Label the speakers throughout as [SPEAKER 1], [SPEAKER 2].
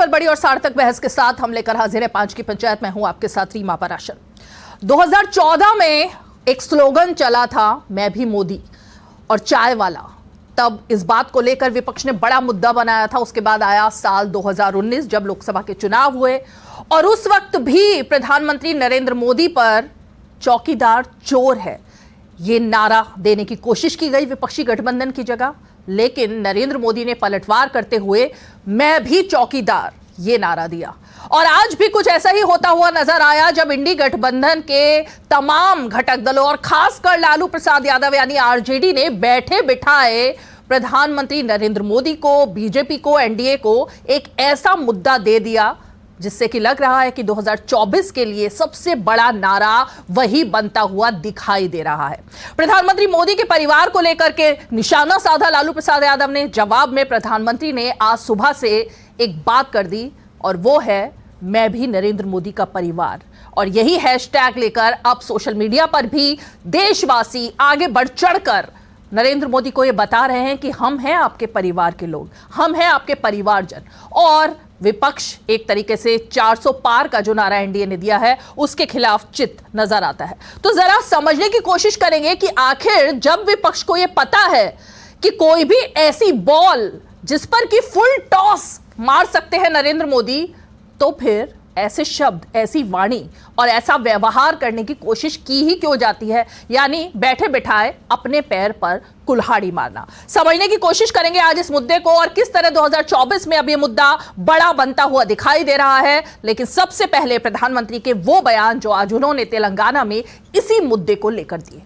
[SPEAKER 1] पर बड़ी और सार्थक बहस के साथ हम लेकर हाजिर है 5 की पंचायत में हूं आपके साथ रीमा पराशर। 2014 में एक स्लोगन चला था, मैं भी मोदी और चाय वाला। तब इस बात को लेकर विपक्ष ने बड़ा मुद्दा बनाया था। उसके बाद आया साल 2019 जब लोकसभा के चुनाव हुए और उस वक्त भी प्रधानमंत्री नरेंद्र मोदी पर चौकीदार चोर है ये नारा देने की कोशिश की गई विपक्षी गठबंधन की जगह, लेकिन नरेंद्र मोदी ने पलटवार करते हुए मैं भी चौकीदार ये नारा दिया। और आज भी कुछ ऐसा ही होता हुआ नजर आया जब इंडी गठबंधन के तमाम घटक दलों और खासकर लालू प्रसाद यादव यानी आरजेडी ने बैठे बिठाए प्रधानमंत्री नरेंद्र मोदी को, बीजेपी को, एनडीए को एक ऐसा मुद्दा दे दिया जिससे कि लग रहा है कि 2024 के लिए सबसे बड़ा नारा वही बनता हुआ दिखाई दे रहा है। प्रधानमंत्री मोदी के परिवार को लेकर के निशाना साधा लालू प्रसाद यादव ने। जवाब में प्रधानमंत्री ने आज सुबह से एक बात कर दी और वो है मैं भी नरेंद्र मोदी का परिवार। और यही हैशटैग लेकर अब सोशल मीडिया पर भी देशवासी आगे बढ़ चढ़कर नरेंद्र मोदी को यह बता रहे हैं कि हम हैं आपके परिवार के लोग, हम हैं आपके परिवारजन। और विपक्ष एक तरीके से 400 पार का जो नारा एनडीए ने दिया है उसके खिलाफ चित नजर आता है। तो जरा समझने की कोशिश करेंगे कि आखिर जब विपक्ष को यह पता है कि कोई भी ऐसी बॉल जिस पर कि फुल टॉस मार सकते हैं नरेंद्र मोदी, तो फिर ऐसे शब्द, ऐसी वाणी और ऐसा व्यवहार करने की कोशिश की ही क्यों जाती है, यानी बैठे बिठाए अपने पैर पर कुल्हाड़ी मारना। समझने की कोशिश करेंगे आज इस मुद्दे को और किस तरह 2024 में अब ये मुद्दा बड़ा बनता हुआ दिखाई दे रहा है। लेकिन सबसे पहले प्रधानमंत्री के वो बयान जो आज उन्होंने तेलंगाना में इसी मुद्दे को लेकर दिए।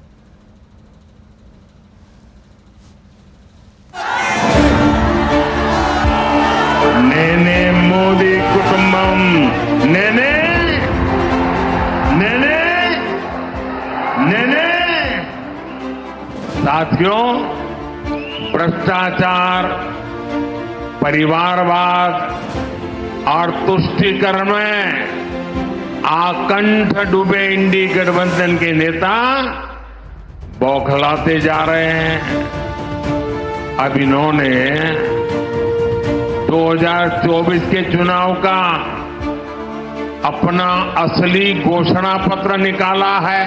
[SPEAKER 2] నేనే మోదీ కుటుంబం నేనే నేనే నేనే साथियों, भ्रष्टाचार, परिवारवाद और तुष्टीकरण में आकंठ डूबे इंडी गठबंधन के नेता बौखलाते जा रहे हैं। अब इन्होंने 2024 के चुनाव का अपना असली घोषणा पत्र निकाला है।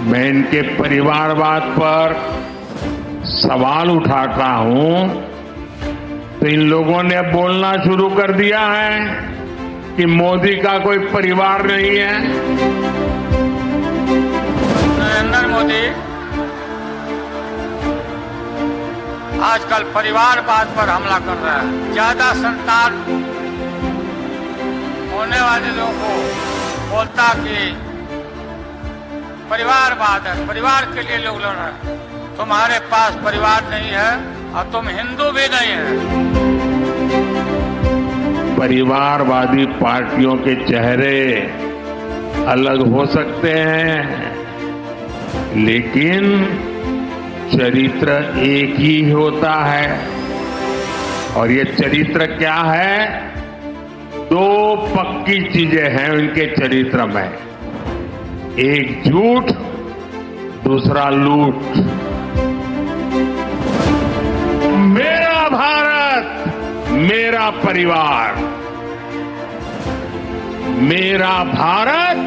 [SPEAKER 2] मैं इनके परिवारवाद पर सवाल उठाता हूं तो इन लोगों ने अब बोलना शुरू कर दिया है कि मोदी का कोई परिवार नहीं है।
[SPEAKER 3] नरेंद्र मोदी आजकल परिवारवाद पर हमला कर रहा है। ज्यादा संतान होने वाले लोगों को बोलता कि परिवारवाद है, परिवार के लिए लोग लड़ रहे हैं। तुम्हारे पास परिवार नहीं है और तुम हिंदू भी नहीं है।
[SPEAKER 2] परिवारवादी पार्टियों के चेहरे अलग हो सकते हैं, लेकिन चरित्र एक ही होता है। और ये चरित्र क्या है? दो पक्की चीजें हैं उनके चरित्र में, एक झूठ, दूसरा लूट। मेरा भारत, मेरा परिवार, मेरा भारत,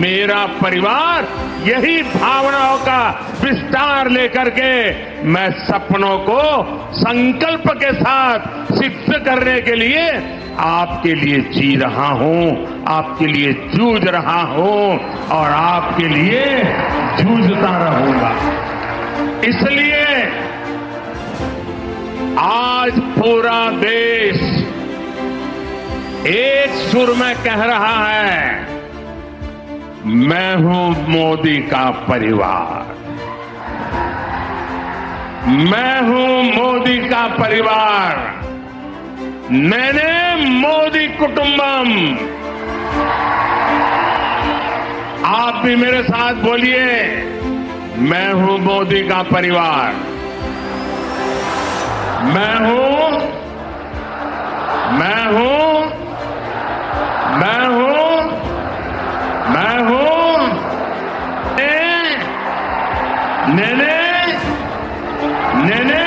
[SPEAKER 2] मेरा परिवार, यही भावनाओं का विस्तार लेकर के मैं सपनों को संकल्प के साथ सिद्ध करने के लिए आपके लिए जी रहा हूं, आपके लिए जूझ रहा हूं और आपके लिए जूझता रहूंगा। इसलिए आज पूरा देश एक सुर में कह रहा है, मैं हूं मोदी का परिवार, मैं हूं मोदी का परिवार, నేనే मोदी कुटुंबम। आप भी मेरे साथ बोलिए, मैं हूं मोदी का परिवार, मैं हूं, मैं हूं, मैं हूं, मैं हूं, నేనే నేనే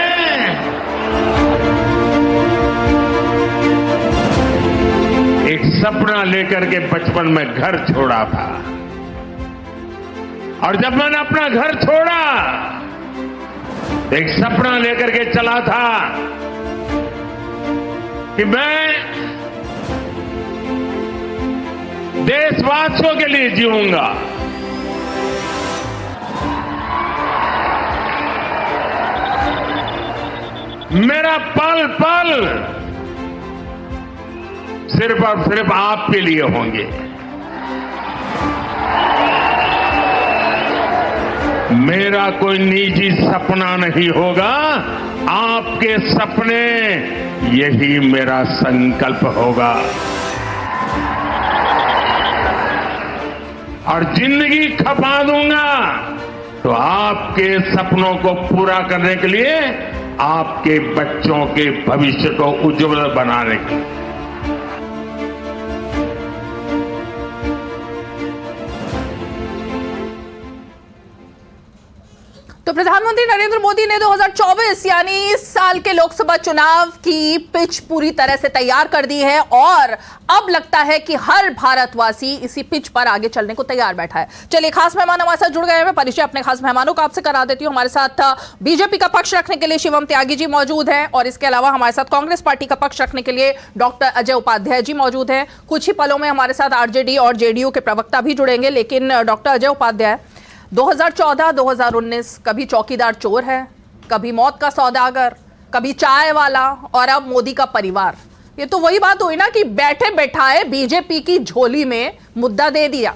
[SPEAKER 2] सपना लेकर के बचपन में घर छोड़ा था, और जब मैंने अपना घर छोड़ा एक सपना लेकर के चला था कि मैं देशवासियों के लिए जीऊंगा। मेरा पल पल सिर्फ और सिर्फ आपके लिए होंगे। मेरा कोई निजी सपना नहीं होगा, आपके सपने, यही मेरा संकल्प होगा। और जिंदगी खपा दूंगा तो आपके सपनों को पूरा करने के लिए, आपके बच्चों के भविष्य को उज्जवल बनाने के लिए।
[SPEAKER 1] तो प्रधानमंत्री नरेंद्र मोदी ने 2024 यानी इस साल के लोकसभा चुनाव की पिच पूरी तरह से तैयार कर दी है और अब लगता है कि हर भारतवासी इसी पिच पर आगे चलने को तैयार बैठा है। चलिए, खास मेहमान हमारे साथ जुड़ गए हैं। मैं परिचय अपने खास मेहमानों का आपसे करा देती हूं। हमारे साथ बीजेपी का पक्ष रखने के लिए शिवम त्यागी जी मौजूद हैं और इसके अलावा हमारे साथ कांग्रेस पार्टी का पक्ष रखने के लिए डॉक्टर अजय उपाध्याय जी मौजूद हैं। कुछ ही पलों में हमारे साथ आरजेडी और जेडीयू के प्रवक्ता भी जुड़ेंगे। लेकिन डॉक्टर अजय उपाध्याय, 2014-2019 कभी चौकीदार चोर है, कभी मौत का सौदागर, कभी चाय वाला और अब मोदी का परिवार। ये तो वही बात हुई ना कि बैठे बैठाए बीजेपी की झोली में मुद्दा दे दिया।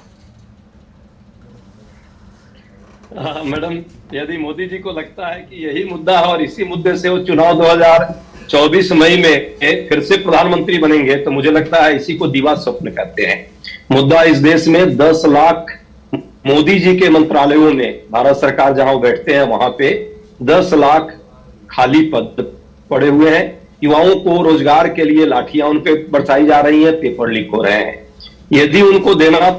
[SPEAKER 4] मैडम, यदि मोदी जी को लगता है कि यही मुद्दा है और इसी मुद्दे से वो चुनाव 2024 मई में फिर से प्रधानमंत्री बनेंगे, तो मुझे लगता है इसी को दिवा स्वप्न कहते हैं। मुद्दा इस देश में 10 लाख मोदी जी के मंत्रालयों में, भारत सरकार जहां बैठते हैं वहां पे 10 लाख खाली पद पड़े हुए हैं। युवाओं को रोजगार के लिए लाठियां उन पे बरसाई जा रही हैं, पेपर लीक हो रहे हैं। यदि उनको देना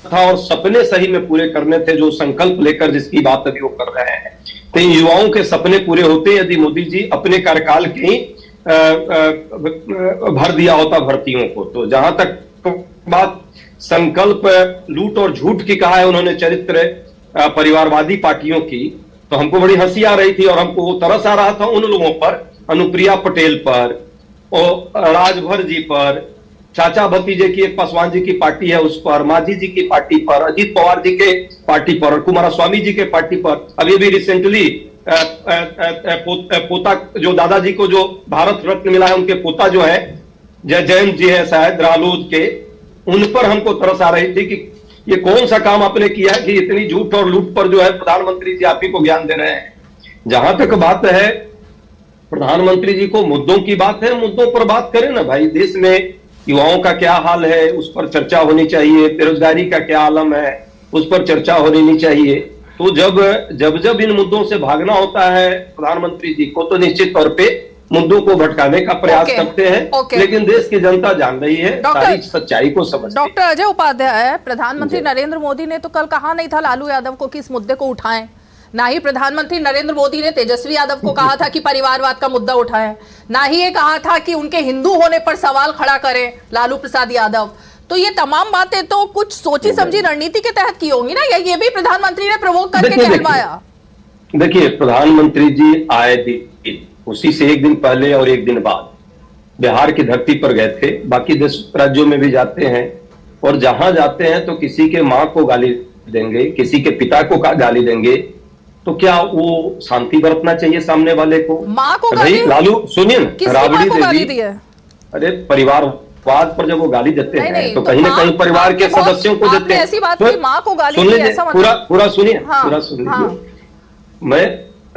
[SPEAKER 4] था और सपने सही में पूरे करने थे, जो संकल्प लेकर जिसकी बात अभी वो कर रहे हैं, तो इन युवाओं के सपने पूरे होते यदि मोदी जी अपने कार्यकाल के ही भर दिया होता भर्तियों को। तो जहां तक बात संकल्प लूट और झूठ की कहा है उन्होंने चरित्र परिवारवादी पार्टियों की, तो हमको बड़ी हंसी आ रही थी और हमको तरस आ रहा था उन लोगों पर, अनुप्रिया पटेल पर और राजभर जी पर, चाचा भतीजे की एक पासवान जी की पार्टी है उस पर, मांझी जी की पार्टी पर, अजीत पवार जी के पार्टी पर और कुमारस्वामी जी के पार्टी पर। अभी भी रिसेंटली पोता जो दादाजी को जो भारत रत्न मिला है, उनके पोता जो है जयंत जी है शायद रालोद के, उन पर हमको तरस आ रही थी कि ये कौन सा काम आपने किया है कि इतनी झूठ और लूट पर जो है प्रधानमंत्री जी आप ही को ज्ञान दे रहे हैं। जहां तक बात है प्रधानमंत्री जी को मुद्दों की बात है, मुद्दों पर बात करें ना भाई। देश में युवाओं का क्या हाल है उस पर चर्चा होनी चाहिए, बेरोजगारी का क्या आलम है उस पर चर्चा होनी चाहिए। तो जब इन मुद्दों से भागना होता है प्रधानमंत्री जी को, तो निश्चित तौर पे मुद्दों को भटकाने का प्रयास करते हैं। लेकिन देश की जनता जान रही है, सारी सच्चाई को समझती है।
[SPEAKER 1] डॉक्टर अजय उपाध्याय, प्रधानमंत्री नरेंद्र मोदी ने तो कल कहा नहीं था लालू यादव को कि इस मुद्दे को उठाएं, ना ही प्रधानमंत्री नरेंद्र मोदी ने तेजस्वी यादव को कहा था कि परिवारवाद का मुद्दा उठाएं, ना ही ये कहा था कि उनके हिंदू होने पर सवाल खड़ा करें लालू प्रसाद यादव। तो ये तमाम बातें तो कुछ सोची समझी रणनीति के तहत की होंगी ना, या ये भी प्रधानमंत्री ने प्रवोक करके कहलवाया?
[SPEAKER 4] देखिए, प्रधानमंत्री जी आए दिन उसी से एक दिन पहले और एक दिन बाद बिहार की धरती पर गए थे। बाकी 10 राज्यों में भी जाते हैं और जहां जाते हैं तो किसी के मां को गाली देंगे, किसी के पिता को गाली देंगे, तो क्या वो शांति बरतना चाहिए सामने वाले को?
[SPEAKER 1] मां को
[SPEAKER 4] भाई लालू सुनिए ना, राबड़ी
[SPEAKER 1] देवी,
[SPEAKER 4] अरे परिवारवाद पर जब वो गाली देते हैं तो कहीं ना कहीं परिवार के सदस्यों को देते हैं।
[SPEAKER 1] ऐसी बात की मां को गाली दी, ऐसा
[SPEAKER 4] मतलब पूरा सुनिए, पूरा सुनिए। मैं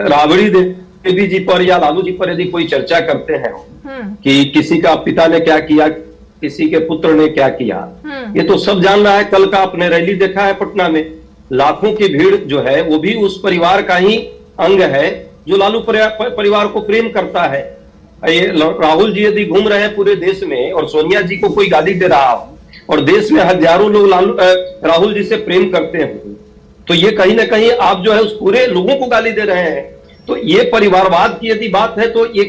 [SPEAKER 4] राबड़ी देवी जी पर या लालू जी पर यदि कोई चर्चा करते हैं कि किसी का पिता ने क्या किया, किसी के पुत्र ने क्या किया, ये तो सब जान रहा है। कल का आपने रैली देखा है पटना में, लाखों की भीड़ जो है वो भी उस परिवार का ही अंग है जो लालू परिवार को प्रेम करता है। ये राहुल जी यदि घूम रहे हैं पूरे देश में और सोनिया जी को कोई गाली दे रहा हो और देश में हजारों लोग राहुल जी से प्रेम करते हैं, तो ये कहीं ना कहीं आप जो है उस पूरे लोगों को गाली दे रहे हैं। तो ये परिवारवाद की यदि बात है तो ये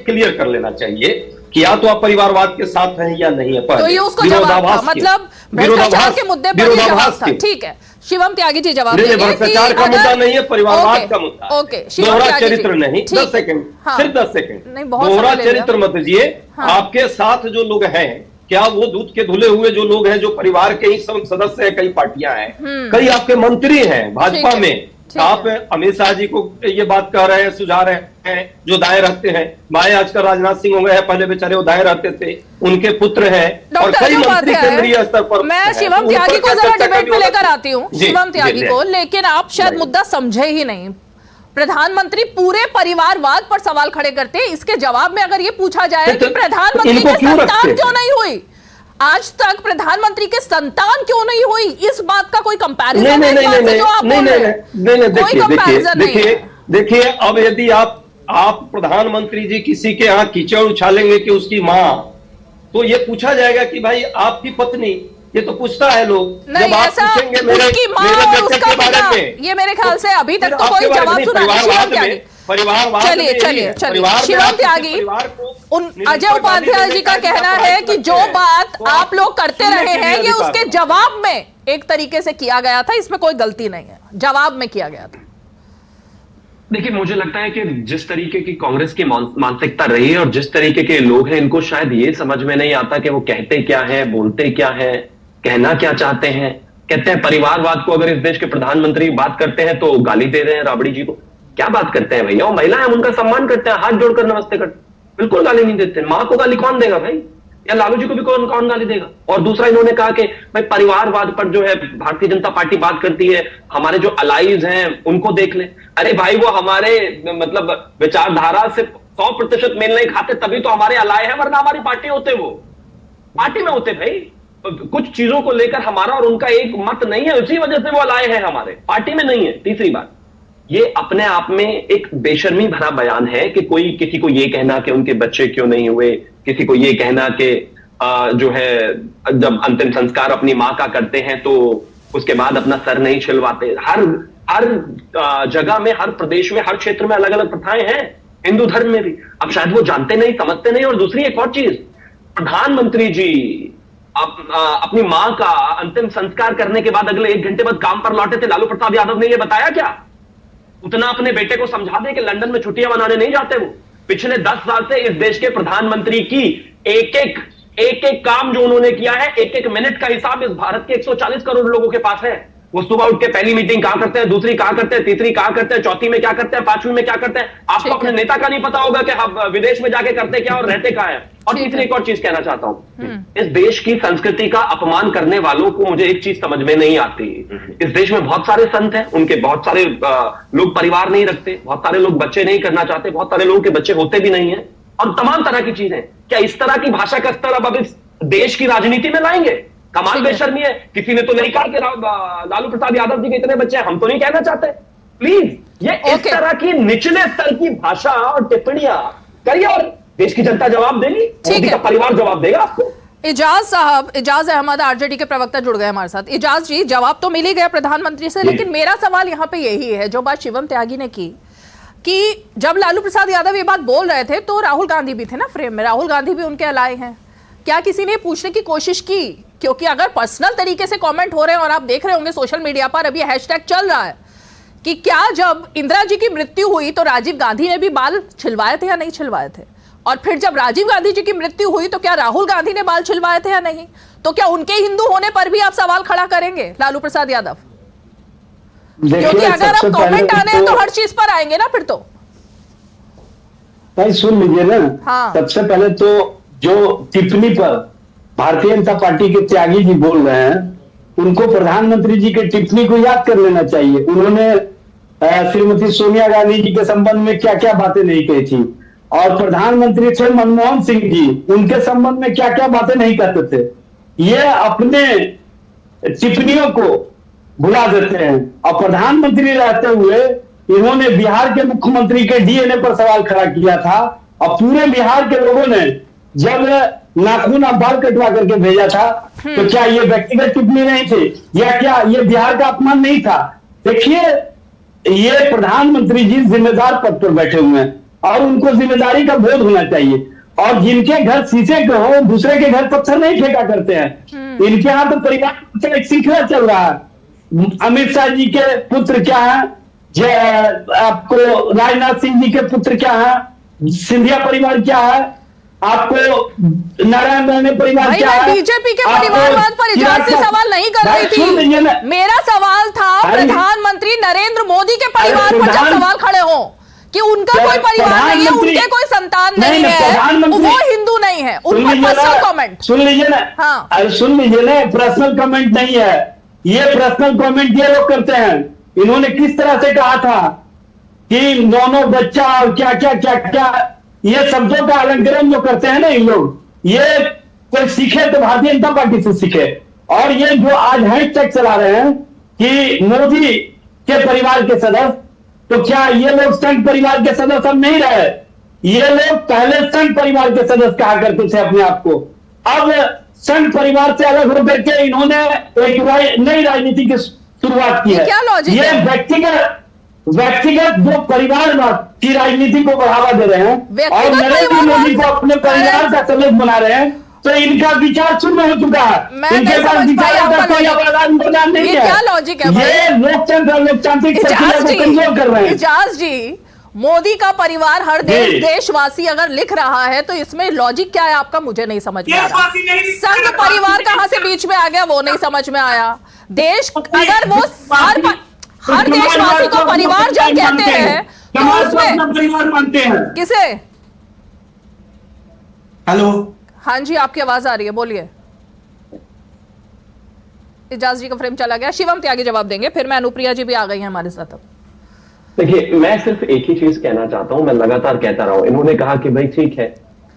[SPEAKER 4] क्लियर कर लेना चाहिए कि या तो आप परिवारवाद के साथ हैं या नहीं है।
[SPEAKER 1] तो ये उसको जवाब था, मतलब भ्रष्टाचार के मुद्दे पर ये जवाब था। ठीक है, शिवम त्यागी जी जवाब देंगे।
[SPEAKER 4] भ्रष्टाचार का मुद्दा नहीं है, परिवारवाद का मुद्दा।
[SPEAKER 1] ओके,
[SPEAKER 4] दोहरा चरित्र नहीं। 10 सेकंड, सिर्फ 10 सेकंड। दोहरा चरित्र मत दीजिए। आपके साथ जो लोग हैं, क्या वो दूध के धुले हुए जो लोग हैं, जो परिवार के ही सदस्य हैं, कई पार्टियां हैं, कई आपके मंत्री हैं भाजपा में। आप अमित शाह जी को ये बात कह रहे हैं, सुझा रहे हैं, जो दाएं रहते हैं। माए आजकल राजनाथ सिंह हो गए हैं, पहले बेचारे वो दाएं रहते थे, उनके पुत्र हैं और कई मंत्री केंद्रीय स्तर पर।
[SPEAKER 1] मैं शिवम त्यागी को जरा डिबेट में लेकर आती हूँ, शिवम त्यागी को, लेकिन आप शायद मुद्दा समझे ही नहीं। प्रधानमंत्री पूरे परिवारवाद पर सवाल खड़े करते हैं। इसके जवाब में अगर ये पूछा जाए कि प्रधानमंत्री की संतान क्यों नहीं हुई, आज तक प्रधानमंत्री के संतान क्यों नहीं हुई, इस बात का कोई कंपैरिजन नहीं।
[SPEAKER 4] देखिए, अब यदि आप प्रधानमंत्री जी किसी के यहाँ कीचड़ उछालेंगे कि उसकी माँ, तो ये पूछा जाएगा कि भाई आपकी पत्नी, ये तो पूछता है लोग।
[SPEAKER 1] नहीं,
[SPEAKER 4] जब आप पूछेंगे
[SPEAKER 1] उसकी माँ और उसका पिता, ये मेरे ख्याल से अभी तक तो कोई जवाब सुना नहीं। चलिए शिवम त्यागी, अजय उपाध्याय जी का कहना है कि जो बात आप लोग करते रहे हैं ये उसके जवाब में एक तरीके से किया गया था, इसमें कोई गलती नहीं है, जवाब में किया गया था।
[SPEAKER 5] देखिए, मुझे लगता है कि जिस तरीके की कांग्रेस की मानसिकता रही है और जिस तरीके के लोग हैं, इनको शायद ये समझ में नहीं आता कि वो कहते क्या है, बोलते क्या है, कहना क्या चाहते हैं। कहते हैं परिवारवाद को, अगर इस देश के प्रधानमंत्री बात करते हैं तो गाली दे रहे हैं राबड़ी जी को। क्या बात करते हैं भैया, वो महिला है, उनका सम्मान करते हैं, हाथ जोड़कर नमस्ते करते हैं, बिल्कुल गाली नहीं देते। माँ को गाली कौन देगा भाई, या लालू जी को भी कौन गाली देगा। और दूसरा, इन्होंने कहा कि भाई परिवारवाद पर जो है भारतीय जनता पार्टी बात करती है, हमारे जो अलाइज हैं उनको देख ले। अरे भाई, वो हमारे मतलब विचारधारा से 100% मेल नहीं खाते, तभी तो हमारे अलाय है, वरना हमारी पार्टी होते, वो पार्टी में होते भाई। कुछ चीजों को लेकर हमारा और उनका एक मत नहीं है, उसी वजह से वो अलाय है, हमारे पार्टी में नहीं है। तीसरी बात, ये अपने आप में एक बेशर्मी भरा बयान है कि कोई किसी को ये कहना कि उनके बच्चे क्यों नहीं हुए, किसी को ये कहना कि जो है जब अंतिम संस्कार अपनी मां का करते हैं तो उसके बाद अपना सर नहीं छिलवाते। हर जगह में, हर प्रदेश में, हर क्षेत्र में अलग अलग प्रथाएं हैं, हिंदू धर्म में भी। अब शायद वो जानते नहीं, समझते नहीं। और दूसरी एक और चीज, प्रधानमंत्री जी अपनी मां का अंतिम संस्कार करने के बाद अगले 1 घंटे बाद काम पर लौटे थे। लालू प्रसाद यादव ने यह बताया क्या? उतना अपने बेटे को समझा दे कि लंदन में छुट्टियां मनाने नहीं जाते वो। पिछले 10 साल से इस देश के प्रधानमंत्री की एक एक काम जो उन्होंने किया है, एक एक मिनट का हिसाब इस भारत के 140 करोड़ लोगों के पास है। वो सुबह उठ के पहली मीटिंग कहां करते हैं, दूसरी कहां करते हैं, तीसरी कहां करते हैं, चौथी में क्या करते हैं, 5वीं में क्या करते हैं। आपको अपने नेता का नहीं पता होगा कि हम विदेश में जाके करते क्या और रहते कहां है। और तीसरी एक और चीज कहना चाहता हूं, इस देश की संस्कृति का अपमान करने वालों को मुझे एक चीज समझ में नहीं आती। इस देश में बहुत सारे संत हैं, उनके बहुत सारे लोग परिवार नहीं रखते, बहुत सारे लोग बच्चे नहीं करना चाहते, बहुत सारे लोगों के बच्चे होते भी नहीं है, और तमाम तरह की चीजें। क्या इस तरह की भाषा का स्तर अब इस देश की राजनीति में लाएंगे? कमाल बेशर्मी है। किसी ने तो नहीं कहा कि लालू प्रसाद यादव जी के इतने बच्चे हैं, हम तो नहीं कहना चाहते। प्लीज ये इस तरह की निचले स्तर की भाषा और टिप्पणियां करिए और देश की जनता जवाब देगी, मोदी का परिवार जवाब देगा आपको।
[SPEAKER 1] इजाज साहब, इजाज अहमद आरजेडी के प्रवक्ता जुड़ गए हमारे साथ। इजाज जी, जवाब तो मिल ही गया प्रधानमंत्री से, लेकिन मेरा सवाल यहाँ पे यही है जो बात शिवम त्यागी ने की कि जब लालू प्रसाद यादव ये बात बोल रहे थे तो राहुल गांधी भी थे ना फ्रेम में, राहुल गांधी भी उनके अलाय हैं। क्या किसी ने पूछने की कोशिश की? क्योंकि अगर पर्सनल तरीके से कमेंट हो रहे हैं और आप देख रहे होंगे सोशल मीडिया पर अभी हैशटैग चल रहा है कि क्या जब इंदिरा जी की मृत्यु हुई तो राजीव गांधी ने भी बाल छिलवाए थे या नहीं छिलवाए थे, और फिर जब राजीव गांधी जी की मृत्यु हुई तो क्या राहुल गांधी ने बाल छिलवाए थे या नहीं? तो क्या उनके हिंदू होने पर भी आप सवाल खड़ा करेंगे लालू प्रसाद यादव? क्योंकि अगर आप कमेंट आने हैं तो हर चीज पर आएंगे ना फिर तो।
[SPEAKER 6] भाई सुन लीजिए ना।
[SPEAKER 1] हाँ।
[SPEAKER 6] सबसे पहले तो जो टिप्पणी पर भारतीय जनता पार्टी के त्यागी जी बोल रहे हैं, उनको प्रधानमंत्री जी के टिप्पणी को याद कर लेना चाहिए। उन्होंने श्रीमती सोनिया गांधी जी के संबंध में क्या क्या बातें नहीं कही थी, और प्रधानमंत्री थे मनमोहन सिंह जी, उनके संबंध में क्या क्या बातें नहीं करते थे। ये अपने टिप्पणियों को भुला देते हैं। और प्रधानमंत्री रहते हुए इन्होंने बिहार के मुख्यमंत्री के डीएनए पर सवाल खड़ा किया था, और पूरे बिहार के लोगों ने जब नाखून और बाल कटवा करके भेजा था तो क्या ये व्यक्तिगत टिप्पणी नहीं थी, या क्या ये बिहार का अपमान नहीं था? देखिए, ये प्रधानमंत्री जी जिम्मेदार पद पर बैठे हुए हैं और उनको जिम्मेदारी का बोध होना चाहिए। और जिनके घर शीशे के हो दूसरे के घर पत्थर नहीं फेंका करते हैं। इनके यहाँ तो परिवार से एक श्रृंखला चल रहा है। अमित शाह जी के पुत्र क्या है, आपको राजनाथ सिंह जी के पुत्र क्या है, सिंधिया परिवार क्या है, आपको नारायण राणे परिवार क्या है।
[SPEAKER 1] बीजेपी के परिवारवाद पर इजाज़ से सवाल नहीं कर रही थी। मेरा सवाल था प्रधानमंत्री नरेंद्र मोदी के परिवार पर जब सवाल खड़े हो कि उनका कोई परिवार नहीं है, उनके कोई संतान नहीं है, वो हिंदू नहीं है, उन पर पर्सनल कमेंट
[SPEAKER 6] सुन लीजिए ना। हाँ सुन लीजिए ना, पर्सनल कमेंट नहीं है ये, पर्सनल कमेंट ये लोग करते हैं। इन्होंने किस तरह से कहा था कि नौ बच्चा और क्या क्या क्या क्या, ये शब्दों का अलंकरण जो करते हैं ना इन लोग, ये कोई सीखे तो भारतीय जनता पार्टी से सीखे। और ये जो आज हैशटैग चला रहे हैं कि मोदी के परिवार के सदस्य, तो क्या ये लोग संघ परिवार के सदस्य अब नहीं रहे? ये लोग पहले संघ परिवार के सदस्य कहा करते थे अपने आप को, अब संघ परिवार से अलग होकर के इन्होंने एक नई राजनीति की शुरुआत की है।
[SPEAKER 1] क्या लॉजिक
[SPEAKER 6] ये व्यक्तिगत जो परिवारवाद की राजनीति को बढ़ावा दे रहे हैं और नरेंद्र मोदी को अपने परिवार का सदस्य बना रहे हैं, तो इनका विचार शून्य हो चुका है। इनके पास विचार का कोई आदान प्रदान नहीं है।
[SPEAKER 1] क्या लॉजिक है?
[SPEAKER 6] ये लोकतंत्र और लोकतांत्रिक प्रक्रिया को कमजोर कर रहे हैं।
[SPEAKER 1] इजाज जी, मोदी का परिवार हर देशवासी अगर लिख रहा है तो इसमें लॉजिक क्या है आपका, मुझे नहीं समझ में आ रहा। संघ परिवार कहां से बीच में आ गया वो नहीं समझ में आया। देश अगर वो हर देशवासी को परिवार जब कहते हैं तो उसमें
[SPEAKER 6] परिवार मानते हैं
[SPEAKER 1] किसे?
[SPEAKER 6] हेलो,
[SPEAKER 1] हाँ जी आपकी आवाज आ रही है, बोलिए। इजाज जी का फ्रेम चला गया, शिवम त्यागी जवाब देंगे, फिर मैं अनुप्रिया जी भी आ गई हैं हमारे साथ। अब
[SPEAKER 5] देखिए, मैं सिर्फ एक ही चीज कहना चाहता हूं, मैं लगातार कहता रहा हूं। इन्होंने कहा कि भाई ठीक है,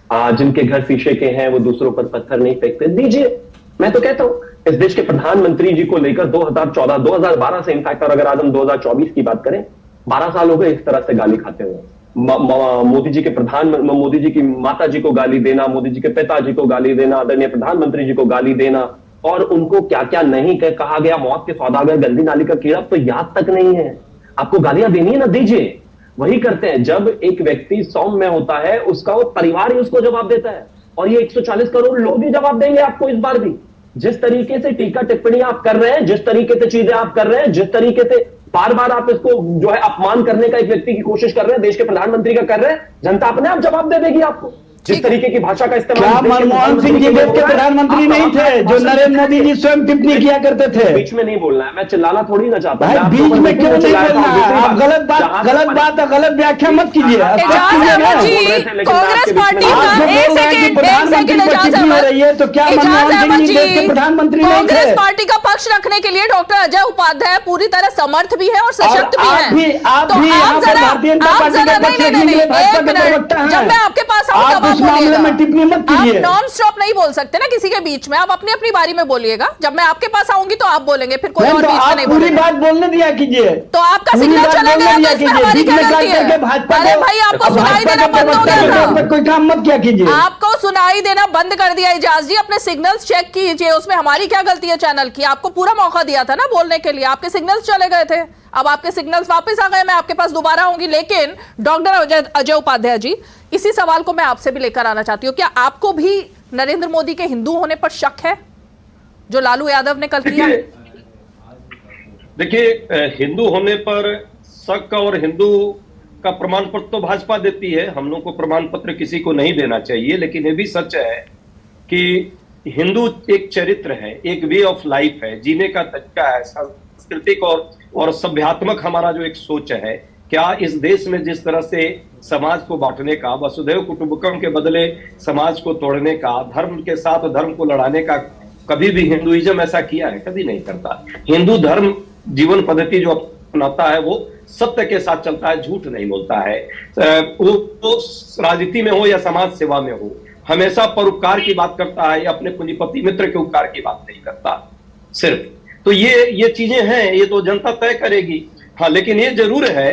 [SPEAKER 5] जिनके घर शीशे के हैं वो दूसरों पर पत्थर नहीं फेंकते, दीजिए। मैं तो कहता हूं इस देश के प्रधानमंत्री जी को लेकर 2014 2012 से इनफैक्ट, और अगर आज हम 2024 की बात करें, 12 साल हो गए इस तरह से गाली खाते हुए। मोदी जी के मोदी जी की माता जी को गाली देना, मोदी जी के पिताजी को गाली देना, आदरणीय प्रधानमंत्री जी को गाली देना, और उनको क्या क्या नहीं कहा गया, मौत के सौदागर, गंदी नाली का कीड़ा, तो याद तक नहीं है। आपको गालियां देनी है ना, दीजिए। वही करते हैं जब एक व्यक्ति सौम्य में होता है, उसका वो परिवार ही उसको जवाब देता है, और ये 140 करोड़ लोग भी जवाब देंगे आपको इस बार भी। जिस तरीके से टीका टिप्पणी आप कर रहे हैं, जिस तरीके से चीजें आप कर रहे हैं, जिस तरीके से बार बार आप इसको जो है अपमान करने का एक व्यक्ति की कोशिश कर रहे हैं, देश के प्रधानमंत्री का कर रहे हैं, जनता अपने आप जवाब दे देगी आपको। जिस तरीके की भाषा का इस्तेमाल,
[SPEAKER 6] मनमोहन सिंह जी देश के प्रधानमंत्री नहीं थे जो नरेंद्र मोदी जी स्वयं टिप्पणी किया करते थे?
[SPEAKER 5] बीच में नहीं बोलना है, मैं चिल्लाना थोड़ी ना चाहता
[SPEAKER 6] हूं। बीच में क्यों नहीं बोलना है? आप गलत बात गलत व्याख्या मत कीजिए।
[SPEAKER 1] कांग्रेस पार्टी
[SPEAKER 6] हो रही है तो क्या मनमोहन सिंह जी देश के प्रधानमंत्री नहीं थे?
[SPEAKER 1] कांग्रेस पार्टी का पक्ष रखने के लिए डॉक्टर अजय उपाध्याय पूरी तरह समर्थ भी है और सशक्त भी है। जब मैं आपके पास आऊंगा
[SPEAKER 6] मामले में टिप्पणी मत कीजिए।
[SPEAKER 1] आप नॉन स्टॉप नहीं बोल सकते ना किसी के बीच में, आप अपनी अपनी बारी में बोलिएगा। जब मैं आपके पास आऊंगी तो आप बोलेंगे, फिर कोई और बीच में नहीं बोलेगा।
[SPEAKER 6] पूरी बात बोलने दिया कीजिए।
[SPEAKER 1] तो आपका सिग्नल चला गया तो इसमें हमारी क्या गलती है? अरे भाई आपको सुनाई देना बंद हो गया था,
[SPEAKER 6] कोई काम मत किया कीजिए।
[SPEAKER 1] आपको सुनाई देना बंद कर दिया। इजाज जी अपने सिग्नल्स चेक कीजिए, उसमें हमारी क्या गलती है चैनल की? आपको पूरा मौका दिया था ना बोलने के लिए, आपके सिग्नल्स चले गए थे, अब आपके सिग्नल्स वापस आ गए। मैं आपके पास दोबारा आऊंगी, लेकिन डॉक्टर अजय उपाध्याय जी, इसी सवाल को मैं आपसे भी लेकर आना चाहती हूँ। क्या आपको भी नरेंद्र मोदी के हिंदू होने पर शक है, जो लालू यादव ने कल किया?
[SPEAKER 4] देखिए, हिंदू होने पर शक और हिंदू का प्रमाण पत्र तो भाजपा देती है, हम लोग को प्रमाण पत्र किसी को नहीं देना चाहिए। लेकिन ये भी सच है कि हिंदू एक चरित्र है, एक वे ऑफ लाइफ है, जीने का तरीका है, सांस्कृतिक और सभ्यात्मक हमारा जो एक सोच है। क्या इस देश में जिस तरह से समाज को बांटने का, वसुधैव कुटुंबकम के बदले समाज को तोड़ने का, धर्म के साथ धर्म को लड़ाने का कभी भी हिंदुइज्म ऐसा किया है? कभी नहीं करता। हिंदू धर्म जीवन पद्धति जो अपनाता है वो सत्य के साथ चलता है, झूठ नहीं बोलता है। वो राजनीति में हो या समाज सेवा में हो, हमेशा परोपकार की बात करता है, अपने पूंजीपति मित्र के उपकार की बात नहीं करता सिर्फ। तो ये चीजें हैं, ये तो जनता तय करेगी। हाँ, लेकिन ये जरूर है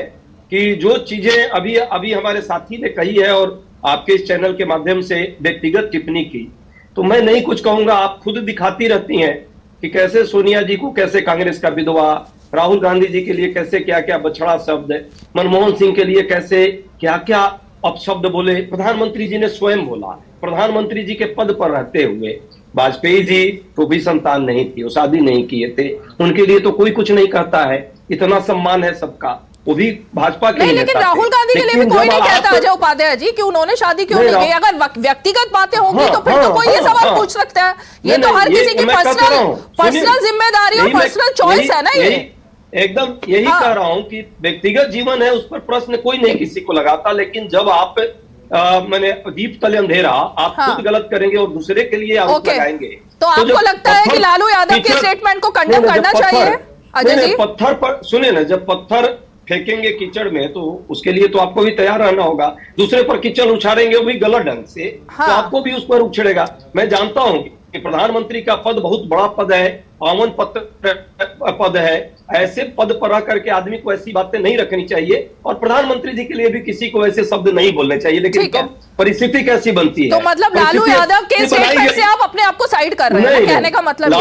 [SPEAKER 4] कि जो चीजें अभी हमारे साथी ने कही है और आपके इस चैनल के माध्यम से व्यक्तिगत टिप्पणी की, तो मैं नहीं कुछ कहूंगा। आप खुद दिखाती रहती हैं कि कैसे सोनिया जी को कैसे कांग्रेस का विधवा, राहुल गांधी जी के लिए कैसे क्या क्या बछड़ा शब्द, मनमोहन सिंह के लिए कैसे क्या क्या अपशब्द बोले। प्रधानमंत्री जी ने स्वयं बोला, प्रधानमंत्री जी के पद पर रहते हुए वाजपेयी जी को भी संतान नहीं थी, वो शादी नहीं किए थे, उनके लिए तो कोई कुछ नहीं कहता है, इतना सम्मान है सबका, वो भी भाजपा के
[SPEAKER 1] नहीं, लेकिन राहुल गांधी के लिए भी कोई नहीं कहता अजय उपाध्याय जी कि उन्होंने शादी क्यों नहीं की। अगर व्यक्तिगत बातें होंगी तो फिर तो कोई ये सवाल पूछ सकता है। ये तो हर किसी की पर्सनल जिम्मेदारी और पर्सनल चॉइस है ना। ये
[SPEAKER 4] एकदम यही कह रहा हूं कि व्यक्तिगत जीवन है, उस पर प्रश्न कोई नहीं किसी को लगाता, लेकिन जब आप मैंने दीप तले अंधेरा, आप खुद गलत करेंगे और दूसरे के लिए आरोप लगाएंगे,
[SPEAKER 1] तो आपको लगता है कि लालू यादव के स्टेटमेंट को कंडेम करना चाहिए अजय जी? पत्थर
[SPEAKER 4] पर सुने ना, जब पत्थर फेंकेंगे कीचड़ में तो उसके लिए तो आपको भी तैयार रहना होगा। दूसरे पर कीचड़ उछालेंगे वो भी गलत ढंग से, तो आपको भी उस पर उछड़ेगा। मैं जानता हूं कि प्रधानमंत्री का पद बहुत बड़ा पद है, पावन पद है, ऐसे पद पर रह करके आदमी को ऐसी बातें नहीं रखनी चाहिए, और प्रधानमंत्री जी के लिए भी किसी को ऐसे शब्द नहीं बोलने चाहिए। लेकिन कब परिस्थिति कैसी बनती है,
[SPEAKER 1] तो मतलब लालू यादव के स्टेटमेंट से आप अपने आप को साइड कर रहे हैं, कहने का मतलब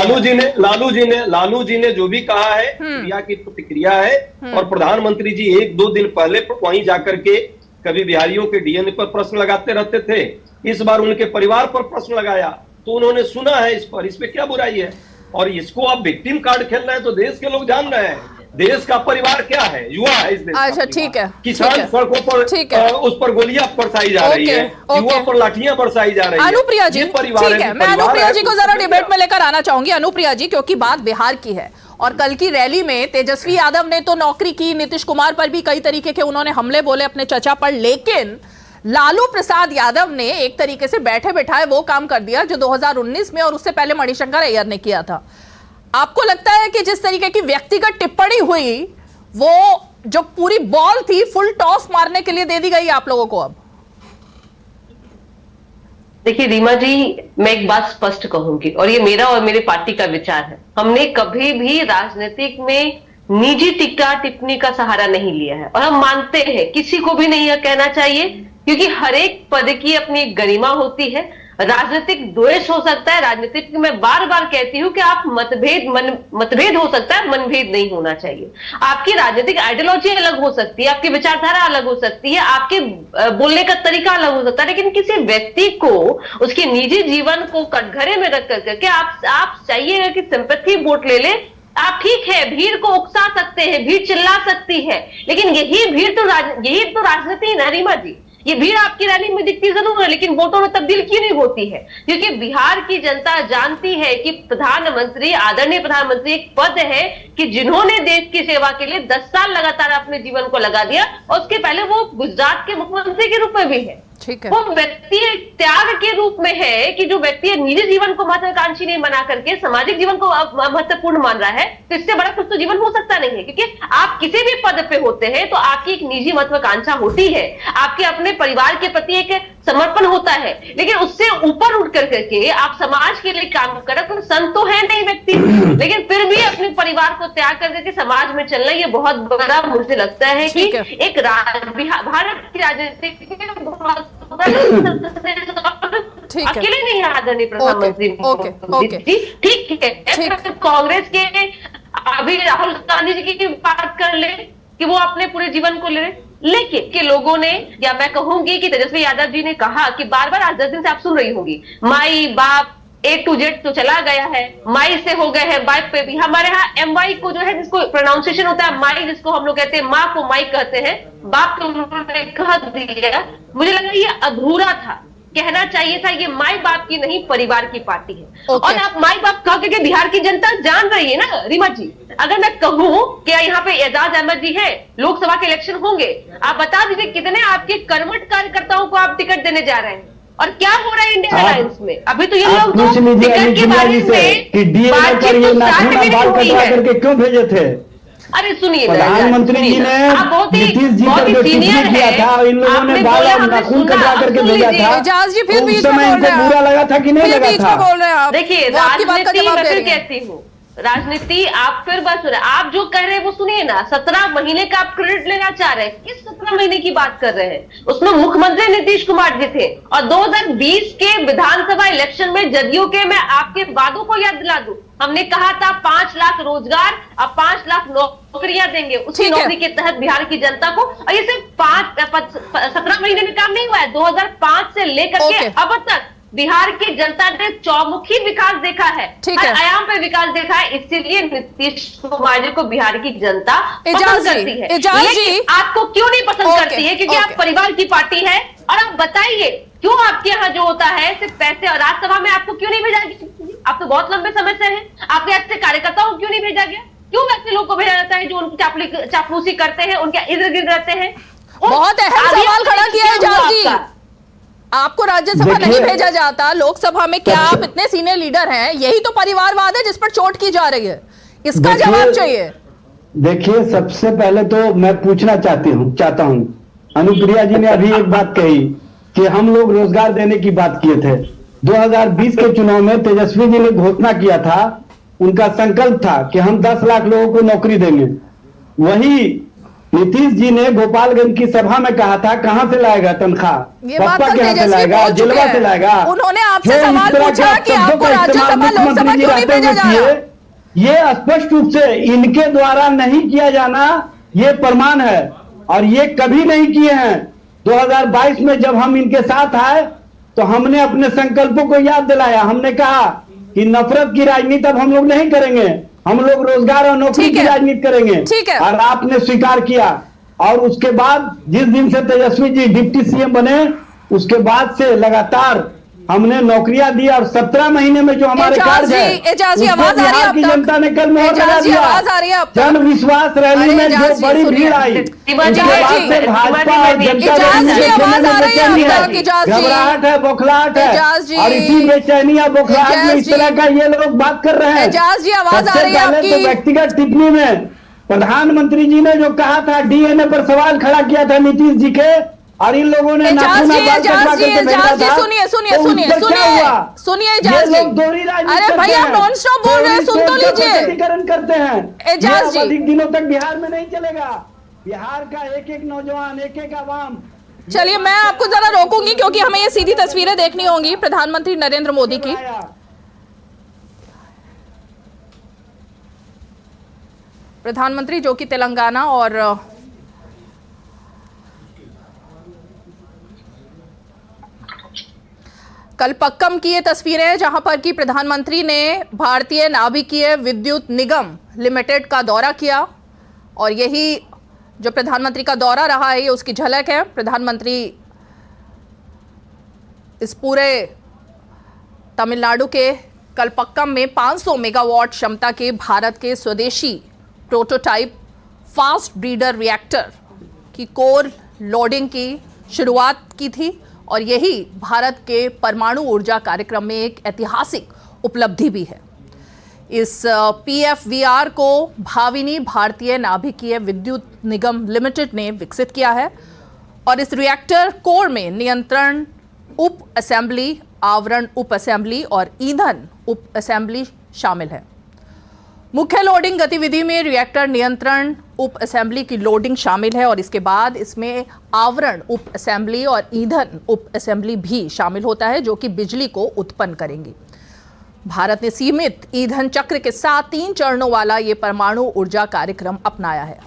[SPEAKER 4] लालू जी ने जो भी कहा है क्रिया की प्रतिक्रिया है, और प्रधानमंत्री जी 1-2 दिन पहले वहीं जाकर के कभी बिहारियों के डीएनए पर प्रश्न लगाते रहते थे, इस बार उनके परिवार पर प्रश्न लगाया तो उन्होंने सुना है इस पर, इसमें क्या बुराई है? और इसको आप विक्टिम कार्ड खेल रहे हैं तो देश के लोग जान रहे हैं देश का परिवार क्या है, युवा है इस देश।
[SPEAKER 1] अच्छा ठीक है,
[SPEAKER 4] किसान सड़कों पर उस पर गोलियां बरसाई जा रही है, युवा पर लाठियां बरसाई जा रही है।
[SPEAKER 1] अनुप्रिया जी, ठीक है, मैं अनुप्रिया जी को जरा डिबेट में लेकर आना चाहूंगी। अनुप्रिया जी, क्योंकि बात बिहार की है और कल की रैली में तेजस्वी यादव ने तो नौकरी की, नीतीश कुमार पर भी कई तरीके के उन्होंने हमले बोले अपने चचा पर, लेकिन लालू प्रसाद यादव ने एक तरीके से बैठे बैठाए वो काम कर दिया जो 2019 में और उससे पहले मणिशंकर अय्यर ने किया था। आपको लगता है कि जिस तरीके की व्यक्तिगत टिप्पणी हुई, वो जो पूरी बॉल थी फुल टॉस मारने के लिए दे दी गई आप लोगों को? अब
[SPEAKER 7] देखिए रीमा जी, मैं एक बात स्पष्ट कहूंगी और ये मेरा और मेरे पार्टी का विचार है। हमने कभी भी राजनीतिक में निजी टिक्का टिप्पणी का सहारा नहीं लिया है, और हम मानते हैं किसी को भी नहीं कहना चाहिए, क्योंकि हर एक पद की अपनी गरिमा होती है। राजनीतिक द्वेष हो सकता है, राजनीतिक मैं बार बार कहती हूं कि आप मतभेद हो सकता है, मनभेद नहीं होना चाहिए। आपकी राजनीतिक आइडियोलॉजी अलग हो सकती है, आपकी विचारधारा अलग हो सकती है, आपके बोलने का तरीका अलग हो सकता है, लेकिन किसी व्यक्ति को उसके निजी जीवन को कटघरे में रख करके आप चाहिएगा कि सिंपैथी वोट ले ले। आप ठीक है, भीड़ को उकसा सकते हैं, भीड़ चिल्ला सकती है, लेकिन यही तो राजनीति है ना रीमा जी। ये भीड़ आपकी रैली में दिखती जरूर है, लेकिन वोटों में तब्दील क्यों नहीं होती है? क्योंकि बिहार की जनता जानती है कि प्रधानमंत्री, आदरणीय प्रधानमंत्री एक पद है कि जिन्होंने देश की सेवा के लिए 10 साल लगातार अपने जीवन को लगा दिया, और उसके पहले वो गुजरात के मुख्यमंत्री के रूप में भी है।
[SPEAKER 1] ठीक है,
[SPEAKER 7] वो व्यक्ति त्याग के रूप में है कि जो व्यक्ति निजी जीवन को महत्वाकांक्षी नहीं बना करके सामाजिक जीवन को महत्वपूर्ण मान रहा है, तो इससे बड़ा कुछ तो जीवन हो सकता नहीं है। क्योंकि आप किसी भी पद पे होते हैं तो आपकी एक निजी महत्वाकांक्षा होती है, आपके अपने परिवार के प्रति एक समर्पण होता है, लेकिन उससे ऊपर उठ करके आप समाज के लिए काम कर रहे हो। संत तो है नहीं व्यक्ति, लेकिन फिर भी अपने परिवार को त्याग करके समाज में चलना, ये बहुत बड़ा मुझे लगता है कि एक भारत की राजनीति अकेले नहीं है आदरणीय प्रधानमंत्री। ठीक है, कांग्रेस के अभी राहुल गांधी जी की बात कर ले कि वो अपने पूरे जीवन को ले, लेकिन के लोगों ने, या मैं कहूंगी कि तेजस्वी यादव जी ने कहा कि बार बार आज 10 दिन से आप सुन रही होंगी, माई बाप A to Z तो चला गया है, माई से हो गए हैं बाइक पे भी। हमारे यहाँ MY को जो है, जिसको प्रोनाउंसिएशन होता है माई, जिसको हम लोग कहते हैं माँ को माई कहते हैं, बाप को उन्होंने कह दिया। मुझे लगा ये अधूरा था, कहना चाहिए था ये माई बाप की नहीं परिवार की पार्टी है। और आप माई बाप कह के बिहार की जनता जान रही है ना रीमा जी। अगर मैं कहूं कि यहाँ पे एजाज अहमद जी है, लोकसभा के इलेक्शन होंगे, आप बता दीजिए कितने आपके कर्मठ कार्यकर्ताओं को आप टिकट देने जा रहे हैं, और क्या हो रहा है इंडिया अलायंस में? अभी तो ये लोग टिकट के बारे में
[SPEAKER 6] करके क्यों भेजे थे?
[SPEAKER 7] अरे सुनिए,
[SPEAKER 6] प्रधानमंत्री जी ने नीतीश जी पर जो टिप्पणी किया था, इन लोगों ने बाल और नाखून कटवा करके भेजा था,
[SPEAKER 1] एजाज जी फिर
[SPEAKER 6] उस समय इनको बुरा लगा था कि नहीं लगा था?
[SPEAKER 7] देखिए, राजनीति मैं फिर कहती हूँ, राजनीति आप फिर बात सुनिए, आप जो कह रहे हैं वो सुनिए ना। 17 महीने का आप क्रेडिट लेना चाह रहे हैं, किस 17 महीने की बात कर रहे हैं? उसमें मुख्यमंत्री नीतीश कुमार जी थे, और 2020 के विधानसभा इलेक्शन में जदयू के, मैं आपके वादों को याद दिला दूं, हमने कहा था 5 लाख रोजगार और 5 लाख नौकरियां देंगे, उसी नौकरी के तहत बिहार की जनता को। और ये सिर्फ 17 महीने में काम नहीं हुआ है, 2005 से लेकर के अब तक बिहार की जनता ने चौमुखी विकास देखा है, हर आयाम पे विकास देखा है। इसीलिए नीतीश कुमार जी को बिहार की जनता पसंद करती है। लेकिन आपको क्यों नहीं पसंद करती है? क्योंकि आप परिवार की पार्टी है। और आप बताइए क्यों आपके यहाँ जो होता है सिर्फ पैसे, और राज्यसभा में आपको क्यों नहीं भेजा गया? आप तो बहुत लंबे समय से हैं, आपके अच्छे कार्यकर्ताओं को क्यों नहीं भेजा गया? क्यों वैसे लोग को भेजा जाता है जो उनकी चापलूसी करते हैं, उनके इर्द गिर्द रहते हैं?
[SPEAKER 1] बहुत अहम सवाल खड़ा किया है एजाज जी। आपको राज्यसभा नहीं भेजा जाता, लोकसभा में क्या आप इतने सीनियर लीडर हैं? यही तो परिवारवाद है जिस पर चोट की जा रही है, इसका जवाब चाहिए।
[SPEAKER 6] देखिए, सबसे पहले तो मैं पूछना चाहता हूं, अनुप्रिया जी ने अभी एक बात कही कि हम लोग रोजगार देने की बात किए थे। 2020 के चुनाव में तेजस्वी जी ने घोषणा किया था, उनका संकल्प था कि हम 10 लाख लोगों को नौकरी देंगे। वही नीतीश जी ने गोपालगंज की सभा में कहा था, कहां से लाएगा तनख्वाह, पप्पा कहां से लाएगा, जिलवा से लाएगा।
[SPEAKER 1] उन्होंने आपसे सवाल पूछा कि आपको राज्यसभा लोकसभा क्यों नहीं भेजा जा रहा?
[SPEAKER 6] ये स्पष्ट रूप से इनके द्वारा नहीं किया जाना ये प्रमाण है, और ये कभी नहीं किए हैं। 2022 में जब हम इनके साथ आए तो हमने अपने संकल्पों को याद दिलाया। हमने कहा कि नफरत की राजनीति अब हम लोग नहीं करेंगे, हम लोग रोजगार और नौकरी की राजनीति करेंगे। और आपने स्वीकार किया। और उसके बाद जिस दिन से तेजस्वी जी डिप्टी सीएम बने, उसके बाद से लगातार हमने नौकरियां दी, और 17 महीने में जो हमारे कार्य है, बिहार की जनता ने कल मोहर लगा दिया। जन विश्वास रैली में जो बड़ी भीड़ आई, उसके बाद से भाजपा और जनता घबराहट है, बौखलाहट है, और इसी बेचैनी या बौखलाहट में इस तरह का ये लोग बात कर रहे हैं। सबसे पहले तो व्यक्तिगत टिप्पणी में प्रधानमंत्री जी ने जो कहा था, डीएनए पर सवाल खड़ा किया था नीतीश जी के, और इन लोगों ने
[SPEAKER 1] सुनिए, अरे भैया आप नॉन स्टॉप बोल रहे हैं, सुन तो लीजिए।
[SPEAKER 6] करते हैं
[SPEAKER 1] एजाज जी,
[SPEAKER 6] अधिक दिनों तक बिहार में नहीं चलेगा। बिहार का एक एक नौजवान, एक एक आवाम।
[SPEAKER 1] चलिए मैं आपको जरा रोकूंगी क्योंकि हमें ये सीधी तस्वीरें देखनी होंगी प्रधानमंत्री नरेंद्र मोदी की। प्रधानमंत्री जो कि तेलंगाना और कलपक्कम की ये तस्वीरें हैं जहां पर कि प्रधानमंत्री ने भारतीय नाभिकीय विद्युत निगम लिमिटेड का दौरा किया, और यही जो प्रधानमंत्री का दौरा रहा है ये उसकी झलक है। प्रधानमंत्री इस पूरे तमिलनाडु के कलपक्कम में 500 मेगावाट क्षमता के भारत के स्वदेशी प्रोटोटाइप फास्ट ब्रीडर रिएक्टर की कोर लोडिंग की शुरुआत की थी, और यही भारत के परमाणु ऊर्जा कार्यक्रम में एक ऐतिहासिक उपलब्धि भी है। इस PFVR को भाविनी भारतीय नाभिकीय विद्युत निगम लिमिटेड ने विकसित किया है, और इस रिएक्टर कोर में नियंत्रण उप असेंबली, आवरण उप असेंबली और ईंधन उप असेंबली शामिल है। मुख्य लोडिंग गतिविधि में रिएक्टर नियंत्रण उप असेंबली की लोडिंग शामिल है, और इसके बाद इसमें आवरण उप असेंबली और ईंधन उप असेंबली भी शामिल होता है जो कि बिजली को उत्पन्न करेंगी। भारत ने सीमित ईंधन चक्र के साथ 3 चरणों वाला ये परमाणु ऊर्जा कार्यक्रम अपनाया है।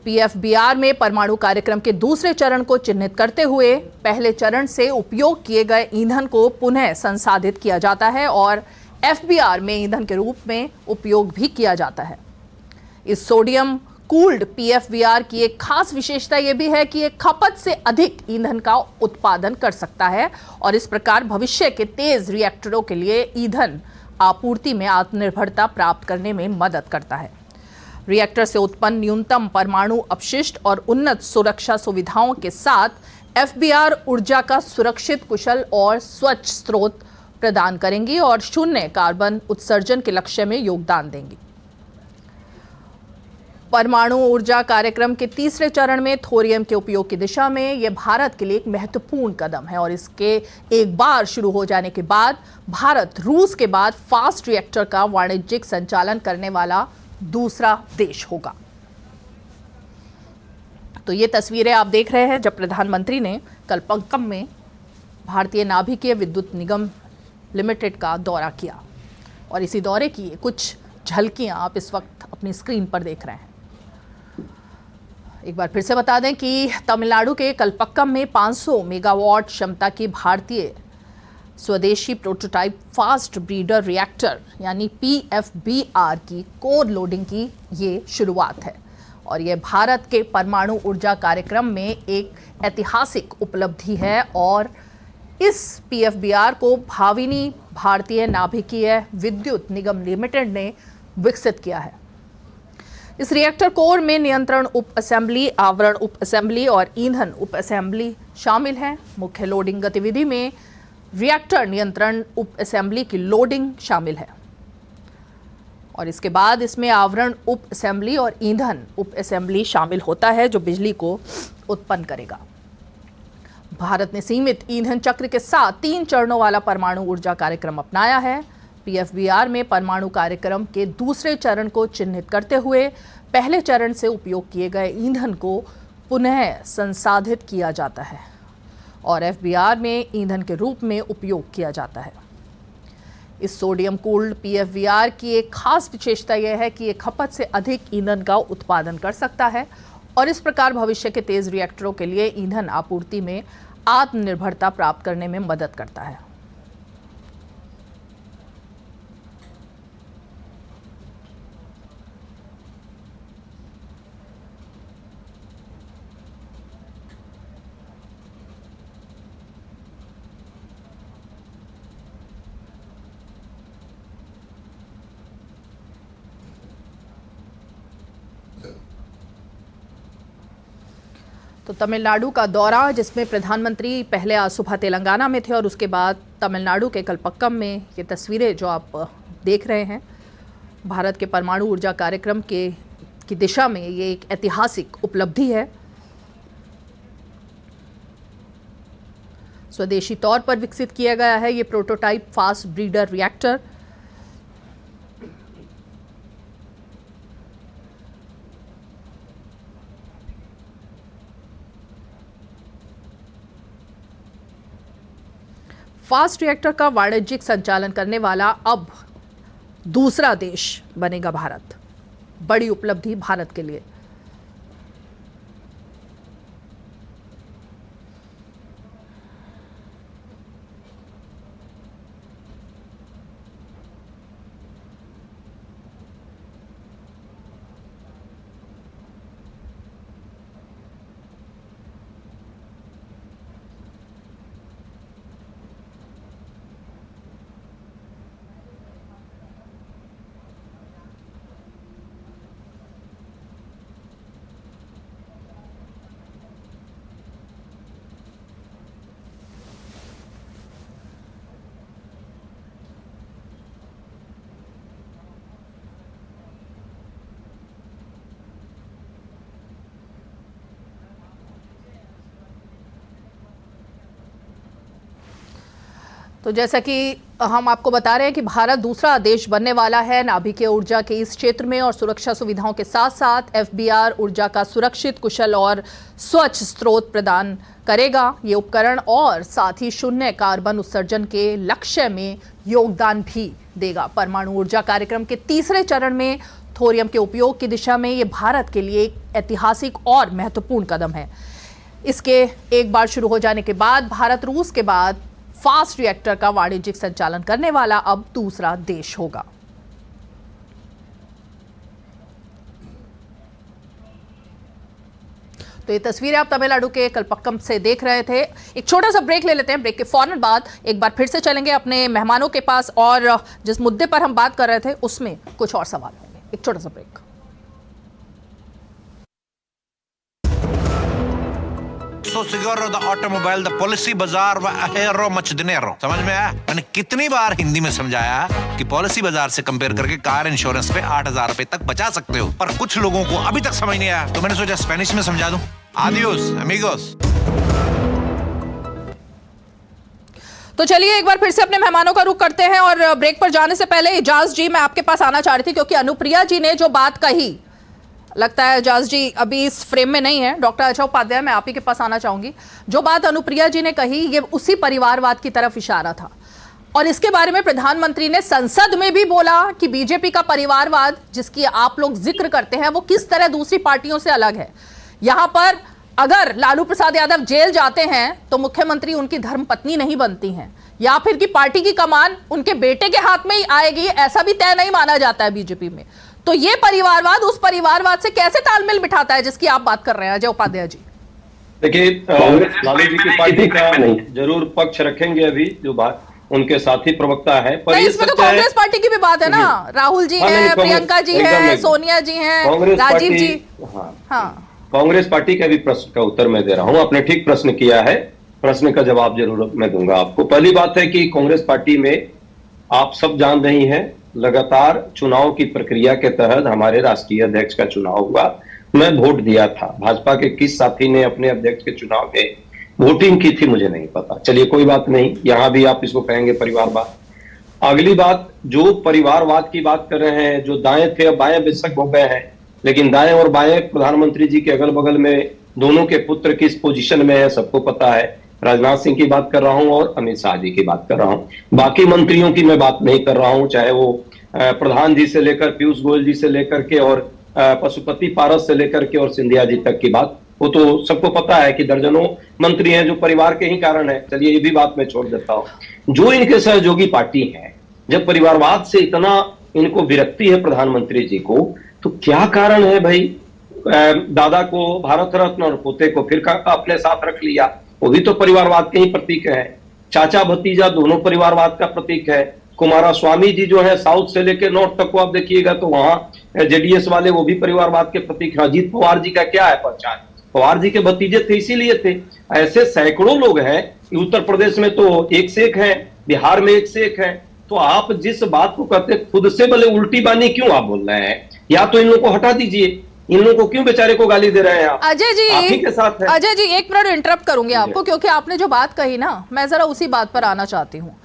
[SPEAKER 1] PFBR में परमाणु कार्यक्रम के दूसरे चरण को चिन्हित करते हुए पहले चरण से उपयोग किए गए ईंधन को पुनः संसाधित किया जाता है, और FBR में ईंधन के रूप में उपयोग भी किया जाता है। इस सोडियम कूल्ड PFBR की एक खास विशेषता यह भी है कि यह खपत से अधिक ईंधन का उत्पादन कर सकता है, और इस प्रकार भविष्य के तेज रिएक्टरों के लिए ईंधन आपूर्ति में आत्मनिर्भरता प्राप्त करने में मदद करता है। रिएक्टर से उत्पन्न न्यूनतम परमाणु अपशिष्ट और उन्नत सुरक्षा सुविधाओं के साथ FBR ऊर्जा का सुरक्षित, कुशल और स्वच्छ स्रोत प्रदान करेंगी और शून्य कार्बन उत्सर्जन के लक्ष्य में योगदान देंगी। परमाणु ऊर्जा कार्यक्रम के तीसरे चरण में थोरियम के उपयोग की दिशा में यह भारत के लिए एक महत्वपूर्ण कदम है, और इसके एक बार शुरू हो जाने के बाद भारत रूस के बाद फास्ट रिएक्टर का वाणिज्यिक संचालन करने वाला दूसरा देश होगा। तो ये तस्वीरें आप देख रहे हैं जब प्रधानमंत्री ने कलपक्कम में भारतीय नाभिकीय विद्युत निगम लिमिटेड का दौरा किया। और इसी दौरे की कुछ झलकियां आप इस वक्त अपनी स्क्रीन पर देख रहे हैं। एक बार फिर से बता दें कि तमिलनाडु के कलपक्कम में 500 मेगावाट क्षमता की भारतीय स्वदेशी प्रोटोटाइप फास्ट ब्रीडर रिएक्टर यानी PFBR की कोर लोडिंग की ये शुरुआत है और ये भारत के परमाणु ऊर्जा कार्यक्रम में एक ऐतिहासिक उपलब्धि है और इस PFBR को भाविनी भारतीय नाभिकीय विद्युत निगम लिमिटेड ने विकसित किया है। इस रिएक्टर कोर में नियंत्रण उप असेंबली, आवरण उप असेंबली और ईंधन उप असेंबली शामिल हैं। मुख्य लोडिंग गतिविधि में रिएक्टर नियंत्रण उप असेंबली की लोडिंग शामिल है और इसके बाद इसमें आवरण उप असेंबली और ईंधन उप असेंबली शामिल होता है जो बिजली को उत्पन्न करेगा। भारत ने सीमित ईंधन चक्र के साथ 3 चरणों वाला परमाणु ऊर्जा कार्यक्रम अपनाया है। PFBR में परमाणु कार्यक्रम के दूसरे चरण को चिन्हित करते हुए पहले चरण से उपयोग किए गए ईंधन को पुनः संसाधित किया जाता है और FBR में ईंधन के रूप में उपयोग किया जाता है। इस सोडियम कूल्ड PFBR की एक खास विशेषता यह है कि ये खपत से अधिक ईंधन का उत्पादन कर सकता है और इस प्रकार भविष्य के तेज रिएक्टरों के लिए ईंधन आपूर्ति में आत्मनिर्भरता प्राप्त करने में मदद करता है। तो तमिलनाडु का दौरा जिसमें प्रधानमंत्री पहले आज सुबह तेलंगाना में थे और उसके बाद तमिलनाडु के कलपक्कम में ये तस्वीरें जो आप देख रहे हैं भारत के परमाणु ऊर्जा कार्यक्रम की दिशा में ये एक ऐतिहासिक उपलब्धि है। स्वदेशी तौर पर विकसित किया गया है ये prototype fast breeder reactor. Fast reactor का वाणिज्यिक संचालन करने वाला अब दूसरा देश बनेगा भारत। बड़ी उपलब्धि भारत के लिए। तो जैसा कि हम आपको बता रहे हैं कि भारत दूसरा देश बनने वाला है नाभिकीय ऊर्जा के इस क्षेत्र में और सुरक्षा सुविधाओं के साथ साथ FBR ऊर्जा का सुरक्षित, कुशल और स्वच्छ स्रोत प्रदान करेगा। ये उपकरण और साथ ही शून्य कार्बन उत्सर्जन के लक्ष्य में योगदान भी देगा। परमाणु ऊर्जा कार्यक्रम के तीसरे चरण में थोरियम के उपयोग की दिशा में ये भारत के लिए एक ऐतिहासिक और महत्वपूर्ण कदम है। इसके एक बार शुरू हो जाने के बाद भारत रूस के बाद फास्ट रिएक्टर का वाणिज्यिक संचालन करने वाला अब दूसरा देश होगा। तो ये तस्वीरें आप तमिलनाडु के कलपक्कम से देख रहे थे। एक छोटा सा ब्रेक ले लेते हैं। ब्रेक के फौरन बाद एक बार फिर से चलेंगे अपने मेहमानों के पास और जिस मुद्दे पर हम बात कर रहे थे उसमें कुछ और सवाल होंगे। एक छोटा सा break.
[SPEAKER 8] So Seguro the automobile, the policy बाजार व अहेरो मच दिनेरो। समझ में आया? मैंने कितनी बार हिंदी में समझाया कि पॉलिसी बाजार से कंपेयर करके कार इंश्योरेंस पे 8,000 रुपए तक बचा सकते हो, पर कुछ लोगों को अभी तक समझ नहीं आया, तो मैंने सोचा स्पेनिश में समझा दूं। Adios amigos.
[SPEAKER 1] तो चलिए एक बार फिर से अपने मेहमानों का रुख करते हैं और ब्रेक पर जाने से पहले इजाज जी मैं आपके पास आना चाह रही थी क्योंकि अनुप्रिया जी ने जो बात कही, लगता है इजाज जी अभी इस फ्रेम में नहीं है। डॉक्टर अजय उपाध्याय मैं आप ही के पास आना चाहूंगी। जो बात अनुप्रिया जी ने कही ये उसी परिवारवाद की तरफ इशारा था। और इसके बारे में प्रधानमंत्री ने संसद में भी बोला कि बीजेपी का परिवारवाद जिसकी आप लोग जिक्र करते हैं वो किस तरह दूसरी पार्टियों से अलग है। यहां पर अगर लालू प्रसाद यादव जेल जाते हैं तो मुख्यमंत्री उनकी धर्मपत्नी नहीं बनती हैं, या फिर कि पार्टी की कमान उनके बेटे के हाथ में ही आएगी, ऐसा भी तय नहीं माना जाता है बीजेपी में। तो ये परिवारवाद उस परिवारवाद से कैसे तालमेल बिठाता है जिसकी आप बात कर रहे हैं अजय उपाध्याय जी?
[SPEAKER 4] देखिए, लालू जी की पार्टी का जरूर पक्ष रखेंगे, अभी जो बात उनके साथी प्रवक्ता है, पर
[SPEAKER 1] इसमें तो कांग्रेस पार्टी की भी बात है ना, राहुल जी हैं, प्रियंका जी हैं, सोनिया जी हैं, राजीव जी। हाँ,
[SPEAKER 4] कांग्रेस पार्टी के भी प्रश्न का उत्तर मैं दे रहा हूं। आपने ठीक प्रश्न किया है, प्रश्न का जवाब जरूर मैं दूंगा आपको। पहली बात है कि कांग्रेस पार्टी में आप सब जान रही हैं, लगातार चुनाव की प्रक्रिया के तहत हमारे राष्ट्रीय अध्यक्ष का चुनाव हुआ। मैं वोट दिया था। भाजपा के किस साथी ने अपने अध्यक्ष के चुनाव में वोटिंग की थी मुझे नहीं पता, चलिए कोई बात नहीं, यहां भी आप इसको कहेंगे परिवारवाद। अगली बात, जो परिवारवाद की बात कर रहे हैं, जो दाएं थे अब बाएं बेशक हो गए हैं, लेकिन दाएं और बाएं प्रधानमंत्री जी के अगल बगल में दोनों के पुत्र किस पोजीशन में है सबको पता है। राजनाथ सिंह की बात कर रहा हूं और अमित शाह जी की बात कर रहा हूं। बाकी मंत्रियों की मैं बात नहीं कर रहा हूं, चाहे वो प्रधान जी से लेकर पीयूष गोयल जी से लेकर के और पशुपति पारस से लेकर के और सिंधिया जी तक की बात, वो तो सबको पता है कि दर्जनों मंत्री हैं जो परिवार के ही कारण है। चलिए ये भी बात मैं छोड़ देता हूं। जो इनके सहयोगी पार्टी है, जब परिवारवाद से इतना इनको विरक्ति है प्रधानमंत्री जी को, तो क्या कारण है भाई? दादा को भारत रत्न और पोते को फिर अपने साथ रख लिया, वो भी तो परिवारवाद के ही प्रतीक है। चाचा भतीजा दोनों परिवारवाद का प्रतीक है। कुमारा स्वामी जी जो है साउथ से लेकर नॉर्थ तक को आप देखिएगा तो वहां जेडीएस वाले वो भी परिवारवाद के प्रतीक है। अजीत पवार जी का क्या है पहचान? पवार जी के भतीजे थे इसीलिए थे। ऐसे सैकड़ों लोग हैं, उत्तर प्रदेश में तो एक से एक है, बिहार में एक से एक है। तो आप जिस बात को कहते खुद से भले उल्टी बानी क्यों आप बोल रहे हैं? या तो इन लोगों को हटा दीजिए, इन लोगों को क्यों बेचारे को गाली दे रहे हैं आप?
[SPEAKER 1] अजय जी,
[SPEAKER 4] आप ही के साथ है।
[SPEAKER 1] अजय जी एक मिनट इंटरप्ट करूंगी आपको, क्योंकि आपने जो बात कही ना, मैं जरा उसी बात पर आना चाहती हूँ।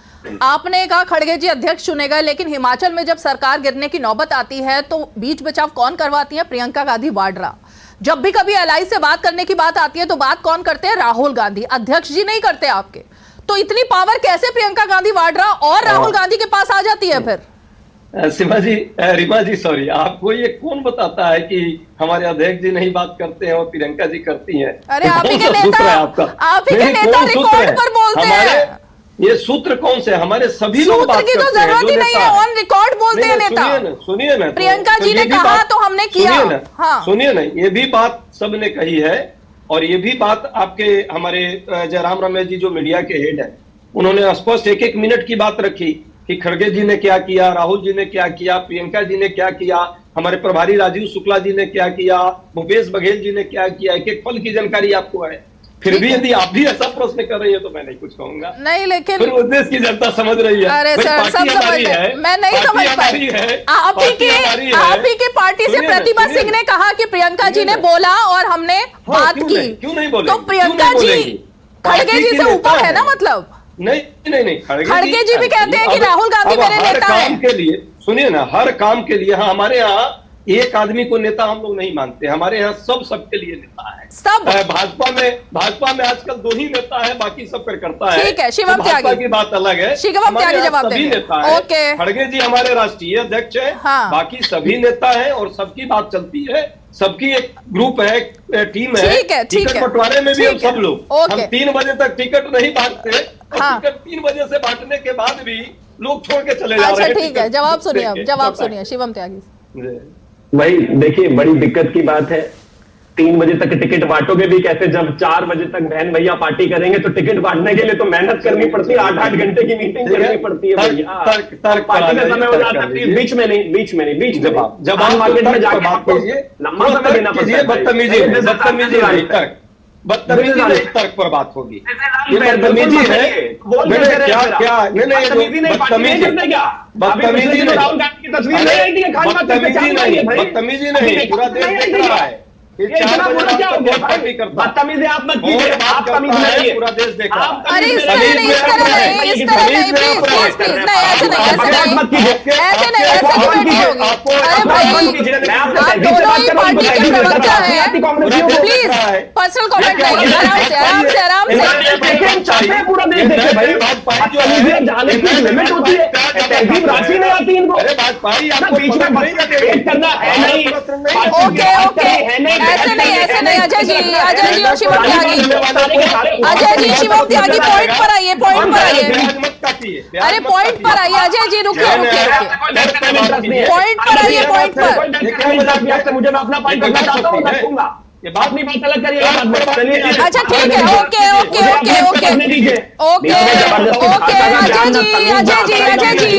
[SPEAKER 1] आपने कहा खड़गे जी अध्यक्ष चुने गए, लेकिन हिमाचल में जब सरकार गिरने की नौबत आती है तो बीच बचाव कौन करवाती है? प्रियंका गांधी वाड्रा। जब भी कभी एलआई से बात करने की बात आती है तो बात कौन करते हैं? राहुल गांधी। अध्यक्ष जी नहीं करते आपके। तो इतनी पावर कैसे प्रियंका गांधी वाड्रा और राहुल गांधी के पास आ जाती है फिर?
[SPEAKER 4] सीमा जी, रीमा जी, सॉरी, आपको ये कौन बताता है कि हमारे अध्यक्ष जी नहीं बात करते हैं और प्रियंका जी करती हैं?
[SPEAKER 1] अरे आप ही के नेता, आप ही के नेता रिकॉर्ड पर बोलते हैं।
[SPEAKER 4] ये सूत्र कौन से? हमारे सभी लोग बात करते हैं।
[SPEAKER 1] सूत्र की तो जरूरत ही नहीं है, ऑन रिकॉर्ड बोलते हैं नेता।
[SPEAKER 4] सुनिए ना,
[SPEAKER 1] प्रियंका जी ने कहा तो हमने किया।
[SPEAKER 4] सुनिए ना, ये भी बात सबने कही है और ये भी बात आपके हमारे जयराम रमेश जी जो मीडिया के हेड है, उन्होंने स्पष्ट एक एक मिनट की बात रखी कि खड़गे जी ने क्या किया, राहुल जी ने क्या किया, प्रियंका जी ने क्या किया, हमारे प्रभारी राजीव शुक्ला जी ने क्या किया, भूपेश बघेल जी ने क्या किया, एक एक पल की जानकारी आपको है। फिर भी यदि आप भी ऐसा प्रश्न कर रही है तो मैं नहीं कुछ कहूंगा।
[SPEAKER 1] नहीं, लेकिन
[SPEAKER 4] फिर देश की जनता समझ रही है।
[SPEAKER 1] अरे सर, सब समझ है, मैं नहीं समझ पाई। आप ही की पार्टी से प्रतिभा सिंह ने कहा कि प्रियंका जी ने बोला और हमने बात की।
[SPEAKER 4] क्यों नहीं बोले?
[SPEAKER 1] तो प्रियंका जी खड़गे जी से ऊपर है ना? मतलब
[SPEAKER 4] नहीं,
[SPEAKER 1] खड़गे जी भी कहते हैं कि राहुल गांधी मेरे नेता हैं।
[SPEAKER 4] के लिए सुनिए ना, हर काम के लिए, हाँ, हमारे यहाँ एक आदमी को नेता हम लोग नहीं मानते, हमारे यहाँ सबके लिए नेता है। सब भाजपा में आजकल 2 ही नेता है, बाकी सब कर करता है।
[SPEAKER 1] ठीक है, शिवम त्यागी
[SPEAKER 4] की बात अलग है।
[SPEAKER 1] शिवम त्यागी जवाब
[SPEAKER 4] सभी नेता है। खड़गे जी हमारे राष्ट्रीय अध्यक्ष है, बाकी सभी नेता है और सबकी बात चलती है। सबकी एक ग्रुप है, टीम है। टिकट बंटवारे में भी हम सब लोग, हम 3 बजे तक टिकट नहीं बांटते। टिकट 3 बजे से बांटने के बाद भी लोग छोड़ के चले जा रहे हैं।
[SPEAKER 1] ठीक है, जवाब सुनिए, जवाब सुनिए शिवम त्यागी।
[SPEAKER 5] भाई देखिए, बड़ी दिक्कत की बात है। 3 बजे तक टिकट बांटोगे भी कैसे, जब 4 बजे तक बहन भैया पार्टी करेंगे तो टिकट बांटने के लिए तो मेहनत करनी पड़ती है, 8-8 घंटे की मीटिंग करनी पड़ती है भैया। पार्टी का समय हो जाता है, बीच में नहीं जब मार्केट में जाकर आपको लंबा समय देना पड़ता है।
[SPEAKER 4] बदतमीजी तर्क पर बात होगी। ये बदतमीजी है। क्या बदतमीजी नहीं, पूरा देश देख रहा है।
[SPEAKER 5] बदतमीजी आप मत कीजिए, आप तमीज नहीं,
[SPEAKER 4] पूरा देश देख रहा है।
[SPEAKER 1] अरे इस तरह नहीं, ऐसे नहीं, पार्टी के प्रवक्ता हैं, प्लीज पर्सनल कमेंट नहीं, आराम से आराम से आराम से।
[SPEAKER 6] पूरा देश देखे भाई, जाने की लिमिट होती है, तहजीब राशि नहीं आती इनको, बीच में वेट करना है नहीं।
[SPEAKER 1] ओके ओके, ऐसे नहीं अजय जी और शिवम त्यागी, अजय जी शिवम त्यागी पॉइंट पर आइए, पॉइंट पर आइए, अरे पॉइंट पर आइए अजय जी, रुकिए पॉइंट पर आइए, पॉइंट पर।
[SPEAKER 6] मुझे मैं अपना पॉइंट करना चाहता हूँ, रखूंगा ये बात नहीं, बात अलग करिए।
[SPEAKER 1] अच्छा ठीक है, okay okay okay okay okay okay Ajay ji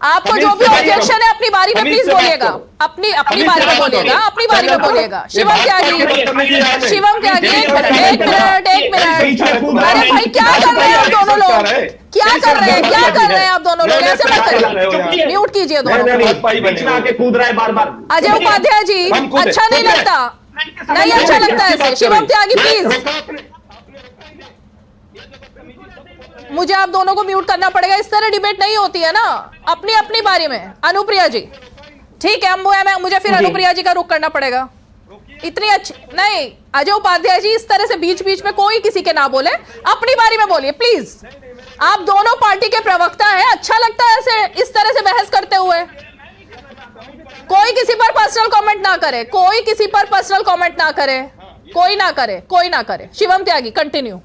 [SPEAKER 1] आपको जो भी ऑब्जेक्शन है अपनी बारी में प्लीज बोलिएगा, अपनी बारी में बोलिएगा, अपनी बारी में बोलिएगा। शिवम त्यागी एक मिनट, अरे भाई क्या कर रहे हैं आप दोनों लोग, क्या कर रहे हैं आप दोनों लोग, ऐसे मत करिए, म्यूट कीजिए दोनों।
[SPEAKER 6] आके कूद रहा है बार बार।
[SPEAKER 1] अजय उपाध्याय जी अच्छा नहीं लगता, नहीं अच्छा लगता ऐसे। शिवम त्यागी प्लीज, मुझे आप दोनों को म्यूट करना पड़ेगा, इस तरह डिबेट नहीं होती है ना, अपनी अपनी बारी में। अनुप्रिया जी ठीक है, मुझे फिर अनुप्रिया जी का रुख करना पड़ेगा, इतनी अच्छी नहीं। अजय उपाध्याय जी इस तरह से बीच बीच में कोई किसी के ना बोले, अपनी बारी में बोलिए प्लीज। आप दोनों पार्टी के प्रवक्ता हैं, अच्छा लगता है ऐसे इस तरह से बहस करते हुए। कोई किसी पर पर्सनल कमेंट ना करे, कोई किसी पर पर्सनल कमेंट ना करे, कोई ना करे। शिवम त्यागी कंटिन्यू।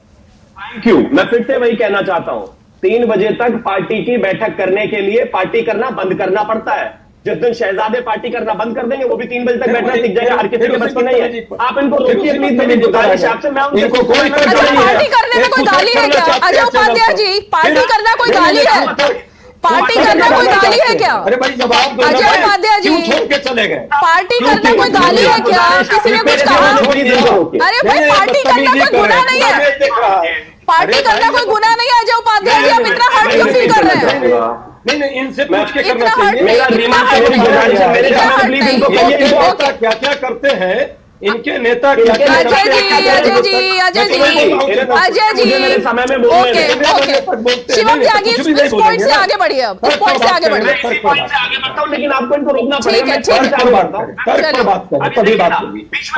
[SPEAKER 6] Thank you. मैं फिर से वही कहना चाहता हूं, 3 बजे तक पार्टी की बैठक करने के लिए पार्टी करना बंद करना पड़ता है। जिस दिन शहजादे पार्टी करना बंद कर देंगे, वो भी 3 बजे तक बैठना सीख जाएगा। हर किसी के बस में नहीं है, आप इनको रोकिए प्लीज। मेरी गुजारिश आपसे, मैं उनको कोई
[SPEAKER 1] पार्टी करने में कोई गाली है क्या अजय उपाध्याय जी? पार्टी करना कोई गाली है? पार्टी करना कोई गाली है क्या?
[SPEAKER 4] अरे भाई जवाब दो
[SPEAKER 1] अजय उपाध्याय जी,
[SPEAKER 4] छोड़ के चले गए।
[SPEAKER 1] पार्टी करना कोई गाली है क्या? किसी ने कुछ कहा? अरे भाई पार्टी करना कोई गुनाह नहीं है, पार्टी करना कोई गुनाह नहीं है। अजय उपाध्याय जी आप इतना हर्ट क्यों फील कर रहे हैं?
[SPEAKER 4] नहीं इनसे पूछ के
[SPEAKER 1] इतना
[SPEAKER 4] करना
[SPEAKER 1] हर्ट
[SPEAKER 4] क्या क्या करते हैं इनके नेता, क्या क्या
[SPEAKER 1] अजय जी ओके शिवम त्यागी इस पॉइंट से आगे बढ़िए, अब इस पॉइंट से आगे बढ़िए।
[SPEAKER 6] लेकिन आपको इनको रोकना
[SPEAKER 1] ठीक है ठीक है,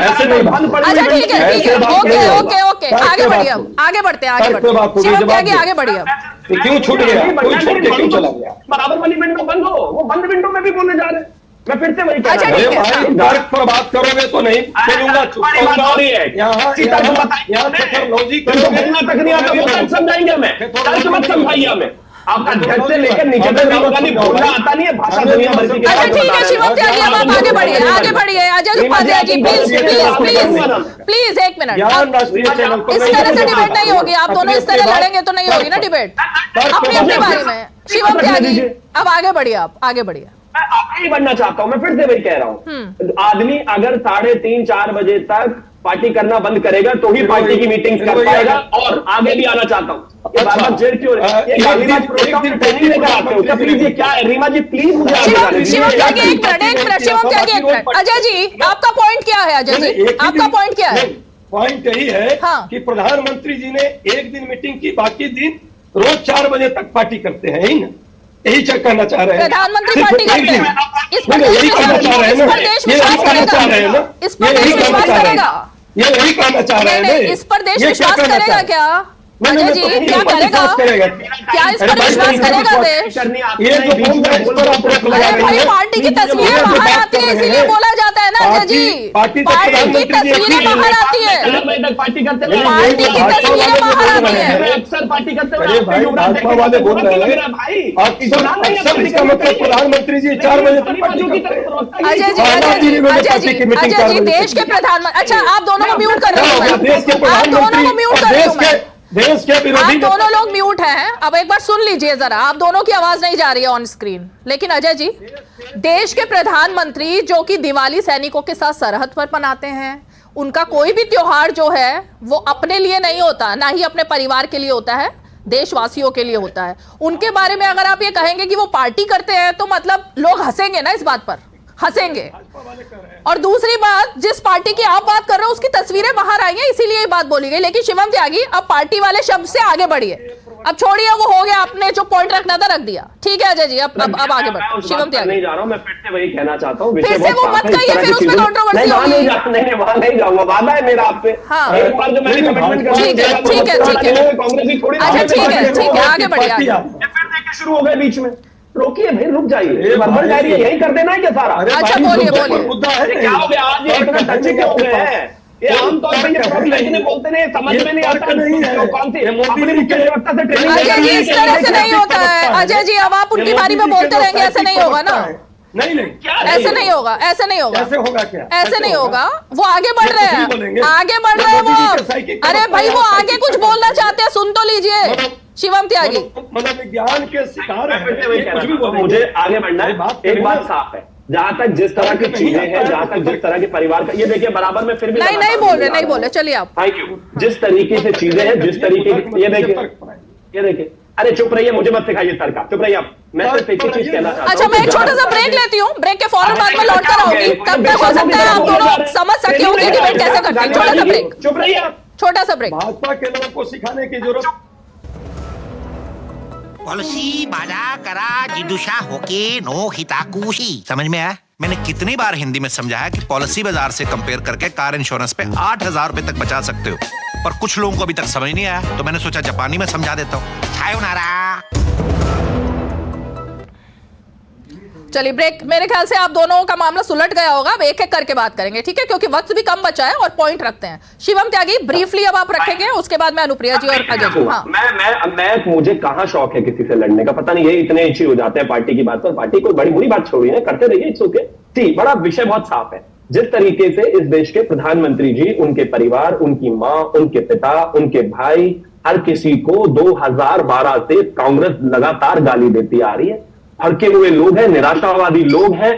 [SPEAKER 4] ऐसे नहीं।
[SPEAKER 1] अच्छा ठीक है ओके आगे बढ़िए, अब आगे बढ़ते हैं, आगे बढ़ते शिवम त्यागी आगे बढ़िए।
[SPEAKER 4] क्यों छूट गया, कोई छोड़ के क्यों चला गया?
[SPEAKER 6] बराबर वाली विंडो बंद हो, वो बंद विंडो में भी बोलने जा रहे हैं। मैं फिर से वही कह रहा
[SPEAKER 1] हूं,
[SPEAKER 4] भाई तर्क पर बात करोगे तो नहीं बोलूंगा,
[SPEAKER 6] तक नहीं आता, वो तक समझाएंगे हमें, तर्क मत समझाइए हमें। आपका घर से लेकर नीचे तक बोलना आता नहीं है, भाषा दुनिया भर की।
[SPEAKER 1] अच्छा ठीक है शिवम त्यागी अब आप आगे बढ़िए। अजय उपाध्याय जी प्लीज एक मिनट, इस तरह से डिबेट नहीं होगी, आप दोनों इस तरह लड़ेंगे तो नहीं होगी ना डिबेट, अपनी अपनी बारे में। शिवम त्यागी अब आगे बढ़िए, आप आगे बढ़िए।
[SPEAKER 6] मैं आगे ही बढ़ना चाहता हूं, मैं फिर से वही कह रहा हूं, आदमी अगर 3:30-4 बजे तक पार्टी करना बंद करेगा तो ही पार्टी की मीटिंग कर पाएगा। और आगे भी आना चाहता हूं, ये बार-बार जेल क्यों ट्रेनिंग लेकर आते हो? प्लीज ये क्या है रीमा जी, प्लीज मुझे
[SPEAKER 1] शिवम त्यागी एक मिनट, शिवम त्यागी एक मिनट। अजय जी आपका पॉइंट क्या है? अजय जी आपका पॉइंट क्या है?
[SPEAKER 4] पॉइंट यही है कि प्रधानमंत्री जी ने एक दिन मीटिंग की, बाकी दिन रोज 4 बजे तक पार्टी करते हैं, यही ना, यही चेक करना चाह रहे हैं
[SPEAKER 1] प्रधानमंत्री पार्टी करते हैं, इस पर देश विश्वास करेगा,
[SPEAKER 4] ये यही कहना चाह रहे हैं,
[SPEAKER 1] इस पर देश विश्वास करेगा क्या? अजय जी क्या करेगा, क्या इस पर विश्वास करेगा देश? अरे भाई पार्टी की तस्वीरें बाहर आती है इसीलिए बोला जाता है ना अजय जी, पार्टी की तस्वीरें बाहर आती है,
[SPEAKER 6] पार्टी करते
[SPEAKER 1] पार्टी की तस्वीरें बाहर आती है।
[SPEAKER 6] अक्सर पार्टी करते हुए
[SPEAKER 4] वाले बोल रहे हैं प्रधानमंत्री जी 4 बजे तक पार्टी करते हैं।
[SPEAKER 1] अजय जी देश के प्रधानमंत्री, अच्छा आप दोनों को म्यूट कर रहे हो, आप दोनों को म्यूट कर रही हूँ मैं,
[SPEAKER 4] देश के विरोधी,
[SPEAKER 1] आप दोनों लोग म्यूट हैं। अब एक बार सुन लीजिए जरा, आप दोनों की आवाज नहीं जा रही है ऑन स्क्रीन। लेकिन अजय जी, देश के प्रधानमंत्री जो कि दिवाली सैनिकों के साथ सरहद पर मनाते हैं, उनका कोई भी त्योहार जो है वो अपने लिए नहीं होता, ना ही अपने परिवार के लिए होता है, देशवासियों के लिए होता है। उनके बारे में अगर आप ये कहेंगे कि वो पार्टी करते हैं तो मतलब लोग हंसेंगे ना, इस बात पर हंसेंगे। और दूसरी बात, जिस पार्टी की आप बात कर रहे हो उसकी तस्वीरें बाहर आई हैं इसीलिए ये बात बोली गई। लेकिन शिवम त्यागी अब पार्टी वाले शब्द से आगे बढ़िए, अब छोड़िए, वो हो गया, आपने जो पॉइंट रखना था रख दिया। ठीक है अजय जी, अब आगे बढ़ो। शिवम त्यागी
[SPEAKER 5] नहीं जा रहा हूँ, मैं फिर से वही कहना चाहता हूँ,
[SPEAKER 1] फिर से वो मत कहिए, फिर उसमें कंट्रोवर्सी होगी।
[SPEAKER 5] नहीं, वहां नहीं जाऊंगा, वादा है मेरा आपसे।
[SPEAKER 1] हाँ।
[SPEAKER 5] एक बार जो मैंने कमिटमेंट कर
[SPEAKER 1] ठीक है, ठीक है, ठीक है।
[SPEAKER 5] कांग्रेस की थोड़ी
[SPEAKER 1] अच्छा ठीक है, आगे बढ़िए।
[SPEAKER 5] फिर देखे शुरू हो गए बीच में, रोकिए भाई, रुक जाइए, वर्बल डायरी यही कर देना है क्या सारा?
[SPEAKER 1] अच्छा बोलिए।
[SPEAKER 4] मुद्दा है
[SPEAKER 5] क्या हो गया आज, ये इतना टचे क्यों हो गए हैं? ये आमतौर पर ये प्रोफेशनल बोलते नहीं, समझ में नहीं आता
[SPEAKER 4] नहीं है।
[SPEAKER 5] कौन सी मोदी ने निष्पक्षता से ट्रेनिंग।
[SPEAKER 1] अजय जी, इस तरह से नहीं होता है अजय जी, अब आप उनकी बारी में बोलते रहेंगे, ऐसे नहीं होगा ना।
[SPEAKER 4] नहीं,
[SPEAKER 1] ऐसे नहीं होगा, ऐसे नहीं होगा,
[SPEAKER 4] ऐसे होगा क्या?
[SPEAKER 1] ऐसे नहीं होगा। वो आगे बढ़ रहे हैं, आगे बढ़ रहे हैं वो। अरे भाई, वो आगे कुछ बोलना चाहते हैं, सुन तो लीजिए शिवम त्यागी।
[SPEAKER 4] मनोविज्ञान के शिकार है,
[SPEAKER 5] मुझे आगे बढ़ना है। एक बात साफ है, जहां तक जिस तरह की चीजें हैं, जहां तक जिस तरह के परिवार का, ये देखिए बराबर में फिर भी
[SPEAKER 1] नहीं बोल रहे, चलिए आप।
[SPEAKER 5] Thank you. जिस तरीके से चीजें हैं, जिस तरीके की, ये देखिए, अरे चुप रहिए, मुझे मत सिखाइए तर्क, चुप रहिए आप। मैं सिर्फ एक ही चीज कहना चाहता हूं।
[SPEAKER 1] अच्छा, मैं एक छोटा सा ब्रेक लेती हूँ, ब्रेक के फौरन बाद में लौट कर आऊंगी, तब तक हो सकता है आप दोनों समझ सकते हो कि डिबेट कैसे करते हैं। छोटा सा ब्रेक,
[SPEAKER 5] चुप रहिए आप,
[SPEAKER 1] छोटा सा ब्रेक।
[SPEAKER 4] भाजपा के लोगों को सिखाने की जरूरत।
[SPEAKER 8] पॉलिसी बाजा करा जिदुशा होके नो हिताकुशी, समझ में आया? मैंने कितनी बार हिंदी में समझाया कि पॉलिसी बाजार से कंपेयर करके कार इंश्योरेंस पे 8,000 रुपए तक बचा सकते हो, पर कुछ लोगों को अभी तक समझ नहीं आया, तो मैंने सोचा जापानी में समझा देता हूँ। सायोनारा।
[SPEAKER 1] चलिए ब्रेक। मेरे ख्याल से आप दोनों का मामला सुलट गया होगा, अब एक एक करके बात करेंगे, ठीक है, क्योंकि वक्त भी कम बचा है और पॉइंट रखते हैं। शिवम त्यागी ब्रीफली अब आप रखेंगे, उसके बाद मैं अनुप्रिया जी और अजय जी। हाँ।
[SPEAKER 5] मैं मुझे कहाँ शौक है किसी से लड़ने का, पता नहीं, ये इतने इच्छी हो जाते हैं पार्टी की बात पर। पार्टी कोई बड़ी बुरी बात छोड़ी है, करते रहिए, इट्स ओके। ठीक, बड़ा विषय बहुत साफ है। जिस तरीके से इस देश के प्रधानमंत्री जी, उनके परिवार, उनकी मां, उनके पिता, उनके भाई, हर किसी को 2012 से कांग्रेस लगातार गाली देती आ रही है। भड़के हुए लोग हैं, निराशावादी लोग हैं,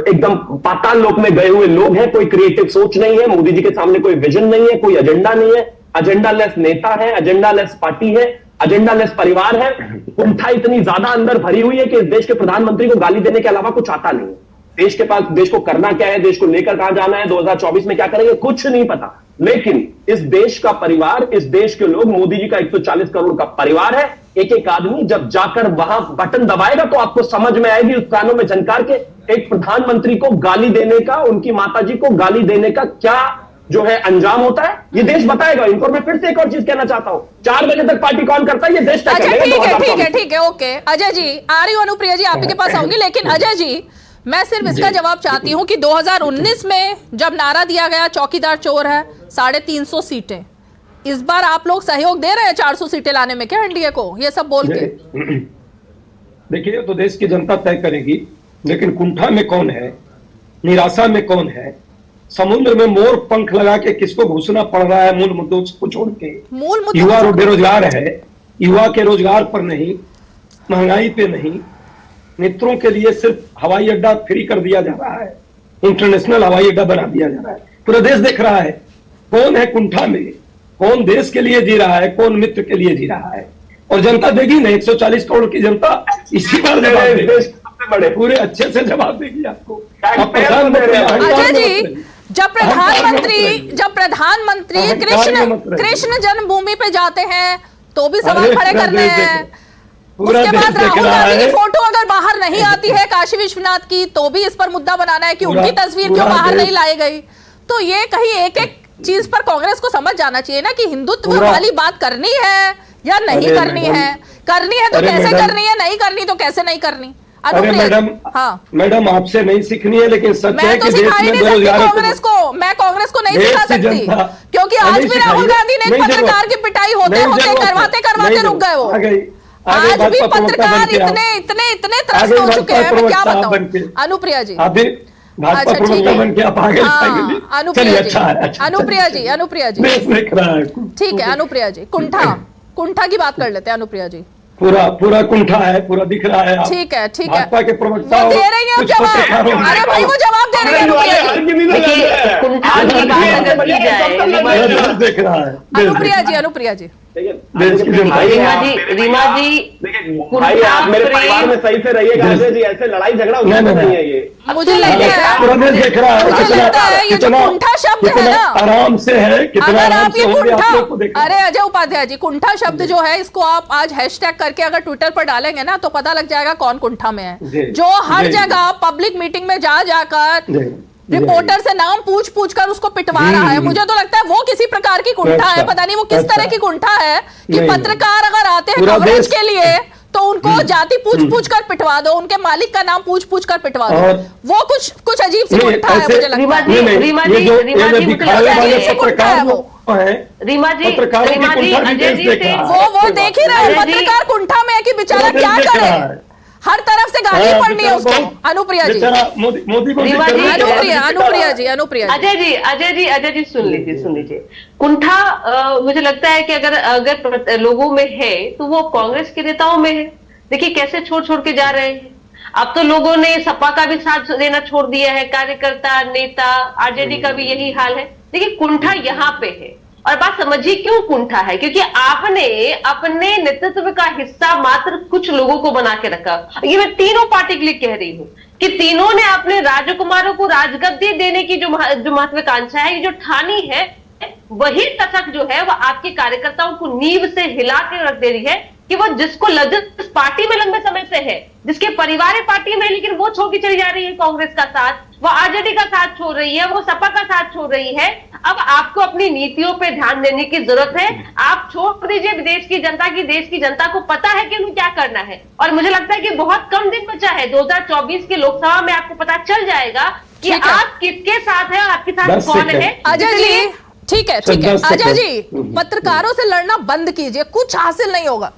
[SPEAKER 5] एकदम पाताल लोक में गए हुए लोग हैं। कोई क्रिएटिव सोच नहीं है, मोदी जी के सामने कोई विजन नहीं है, कोई एजेंडा नहीं है, एजेंडा लेस नेता है, एजेंडा लेस पार्टी है, एजेंडा लेस परिवार है। कुंठा इतनी ज्यादा अंदर भरी हुई है कि इस देश के प्रधानमंत्री को गाली देने के अलावा कुछ आता नहीं है। देश के पास, देश को करना क्या है, देश को लेकर कहां जाना है, 2024 में क्या करेंगे, कुछ नहीं पता। लेकिन इस देश का परिवार, इस देश के लोग, मोदी जी का 140 करोड़ का परिवार है। एक एक आदमी जब जाकर वहां बटन दबाएगा तो आपको समझ में आएगी, उस कानों में झनकार के, एक प्रधानमंत्री को गाली देने का, उनकी माताजी को गाली देने का क्या जो है अंजाम होता है, ये देश बताएगा इनको। मैं फिर से एक और चीज कहना चाहता हूं, 4 बजे तक पार्टी कौन करता है, ये देश तय करेगा।
[SPEAKER 1] ठीक है, ओके। अजय जी आ रही हूं, अनुप्रिया जी आपके पास आऊंगी, लेकिन अजय जी मैं सिर्फ इसका जवाब चाहती हूं कि 2019 में जब नारा दिया गया चौकीदार चोर है, 350 सीटें, इस बार आप लोग सहयोग दे रहे हैं 400 सीटें लाने में क्या एनडीए को, ये सब बोल के?
[SPEAKER 4] देखिए, तो देश की जनता तय करेगी, लेकिन कुंठा में कौन है, निराशा में कौन है, समुद्र में मोर पंख लगा के किसको घुसना पड़ रहा है मूल मुद्दों को छोड़ के? युवा बेरोजगार है, युवा के रोजगार पर नहीं, महंगाई पे नहीं, मित्रों के लिए सिर्फ हवाई अड्डा फ्री कर दिया जा रहा है, इंटरनेशनल हवाई अड्डा बना दिया जा रहा है। पूरा देश देख रहा है कौन है कुंठा में, कौन देश के लिए जी रहा है, कौन मित्र के लिए जी रहा है। और जनता देगी ना, 140 करोड़ की जनता इसी बार बड़े पूरे अच्छे से जवाब देगी आपको।
[SPEAKER 1] अजय जी, जब प्रधानमंत्री कृष्ण जन्मभूमि पे जाते हैं तो भी सवाल खड़े करने हैं, उसके बाद राहुल गांधी की फोटो अगर बाहर नहीं आती है काशी विश्वनाथ की, तो भी इस पर मुद्दा बनाना है कि उनकी तस्वीर क्यों बाहर नहीं लाई गई। तो ये कहीं एक एक चीज पर कांग्रेस को समझ जाना चाहिए ना कि हिंदुत्व वाली बात करनी है या नहीं करनी है। करनी है तो कैसे करनी है, नहीं करनी तो कैसे नहीं करनी।
[SPEAKER 4] अरे मैडम, हाँ मैडम, आपसे नहीं सीखनी है, लेकिन सच है कि देश में
[SPEAKER 1] कांग्रेस को, मैं कांग्रेस को नहीं सिखा सकती, क्योंकि आज भी राहुल गांधी ने पत्रकार की पिटाई होते होते करवाते रुक गए। वो आज भी पत्रकार इतने त्रस्त हो चुके हैं, मैं क्या बताऊं। अनुप्रिया जी,
[SPEAKER 4] भाजपा प्रवक्ता बन के आप आगे जाएंगे।
[SPEAKER 1] अनुप्रिया जी ठीक है। अनुप्रिया जी, कुंठा की बात कर लेते हैं। अनुप्रिया जी,
[SPEAKER 4] पूरा कुंठा है, पूरा दिख रहा है।
[SPEAKER 1] ठीक है
[SPEAKER 4] भाजपा के प्रवक्ता
[SPEAKER 1] दे रही है जवाब। अरे भाई वो जवाब दे रही है।
[SPEAKER 7] मत की जाए।
[SPEAKER 4] देख रहा है
[SPEAKER 1] अनुप्रिया जी
[SPEAKER 7] रीमा जी
[SPEAKER 5] भाई आप मेरे परिवार में सही से रहिएगा अजय जी, ऐसे लड़ाई झगड़ा नहीं है ये।
[SPEAKER 1] मुझे
[SPEAKER 4] देख रहा है,
[SPEAKER 1] मुझे लगता है ये जो कुंठा शब्द है ना,
[SPEAKER 4] आराम से है कितना
[SPEAKER 1] अगर
[SPEAKER 4] आराम
[SPEAKER 1] आप
[SPEAKER 4] से
[SPEAKER 1] ये
[SPEAKER 4] होंगे, आप लोग को
[SPEAKER 1] कुंठा,
[SPEAKER 4] देखना।
[SPEAKER 1] अरे अजय उपाध्याय जी, कुंठा शब्द जो है इसको आप आज हैशटैग करके अगर ट्विटर पर डालेंगे ना तो पता लग जाएगा कौन कुंठा में है, जो हर जगह पब्लिक मीटिंग में जा जाकर रिपोर्टर से नाम पूछ पूछ कर उसको पिटवा रहा है। मुझे तो लगता है वो किसी प्रकार की कुंठा है, पता नहीं वो किस तरह की कुंठा है कि पत्रकार अगर आते हैं कवरेज के लिए तो उनको जाति पूछ पूछ कर पिटवा दो, उनके मालिक का नाम पूछ पूछ कर पिटवा दो, वो कुछ अजीब सी कुंठा है मुझे लगता है।
[SPEAKER 7] रीमा जी
[SPEAKER 1] वो देख ही रहे हैं पत्रकार कुंठा में है कि बेचारा क्या करे, हर तरफ से गाली पड़नी है उसको। अनुप्रिया जी,
[SPEAKER 7] अजय जी सुन लीजिए। कुंठा मुझे लगता है कि अगर लोगों में है तो वो कांग्रेस के नेताओं में है। देखिए कैसे छोड़ के जा रहे हैं। अब तो लोगों ने सपा का भी साथ देना छोड़ दिया है, कार्यकर्ता नेता, आरजेडी का भी यही हाल है। देखिए कुंठा यहाँ पे है और बात समझिए क्यों कुंठा है, क्योंकि आपने अपने नेतृत्व का हिस्सा मात्र कुछ लोगों को बना के रखा। ये मैं तीनों पार्टी के लिए कह रही हूँ कि तीनों ने अपने राजकुमारों को राजगद्दी देने की जो महत्वाकांक्षा है, ये जो ठानी है, वही तथक जो है वह आपके कार्यकर्ताओं को नींव से हिला के रख दे रही है कि वो जिसको जिस पार्टी में लंबे समय से है, जिसके परिवार पार्टी में, लेकिन वो छोड़ के चली जा रही है कांग्रेस का साथ, वो आरजेडी का साथ छोड़ रही है, वो सपा का साथ छोड़ रही है। अब आपको अपनी नीतियों पे ध्यान देने की जरूरत है। आप छोड़ दीजिए देश की जनता को पता है कि उन्हें क्या करना है। और मुझे लगता है कि बहुत कम दिन बचा है 2024 की लोकसभा में, आपको पता चल जाएगा कि आप किसके साथ है और आपके साथ कौन है।
[SPEAKER 1] अजय जी ठीक है अजय जी, पत्रकारों से लड़ना बंद कीजिए, कुछ हासिल नहीं होगा,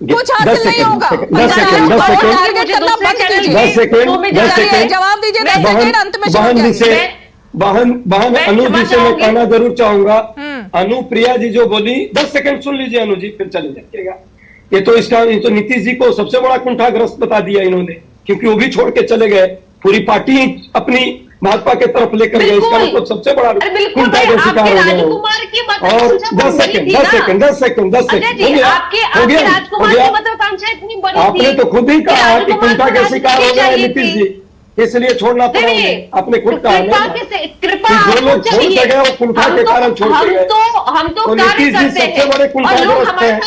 [SPEAKER 1] कुछ हासिल नहीं होगा। जवाब दीजिए 10 सेकंड अंत में।
[SPEAKER 4] बहन अनु जी से मैं कहना जरूर चाहूंगा, अनुप्रिया जी जो बोली 10 सेकंड सुन लीजिए अनु जी, फिर चले जाइएगा। ये तो नीतीश जी को सबसे बड़ा कुंठाग्रस्त बता दिया इन्होंने, क्योंकि वो भी छोड़ के चले गए, पूरी पार्टी अपनी भाजपा के तरफ लेकर गए, इसका मतलब सबसे बड़ा कुंठा का शिकार हो गया। और 10 सेकंड आपने तो खुद ही कहा कि कुंठा के शिकार हो गए नीतीश जी, इसलिए छोड़ना पड़ा उन्हें। आपने खुद कहा जो लोग छोड़ के गए वो कुंठा के कारण छोड़ के गए। तो नीतीश जी सबसे बड़े कुंठाग्रस्त हैं,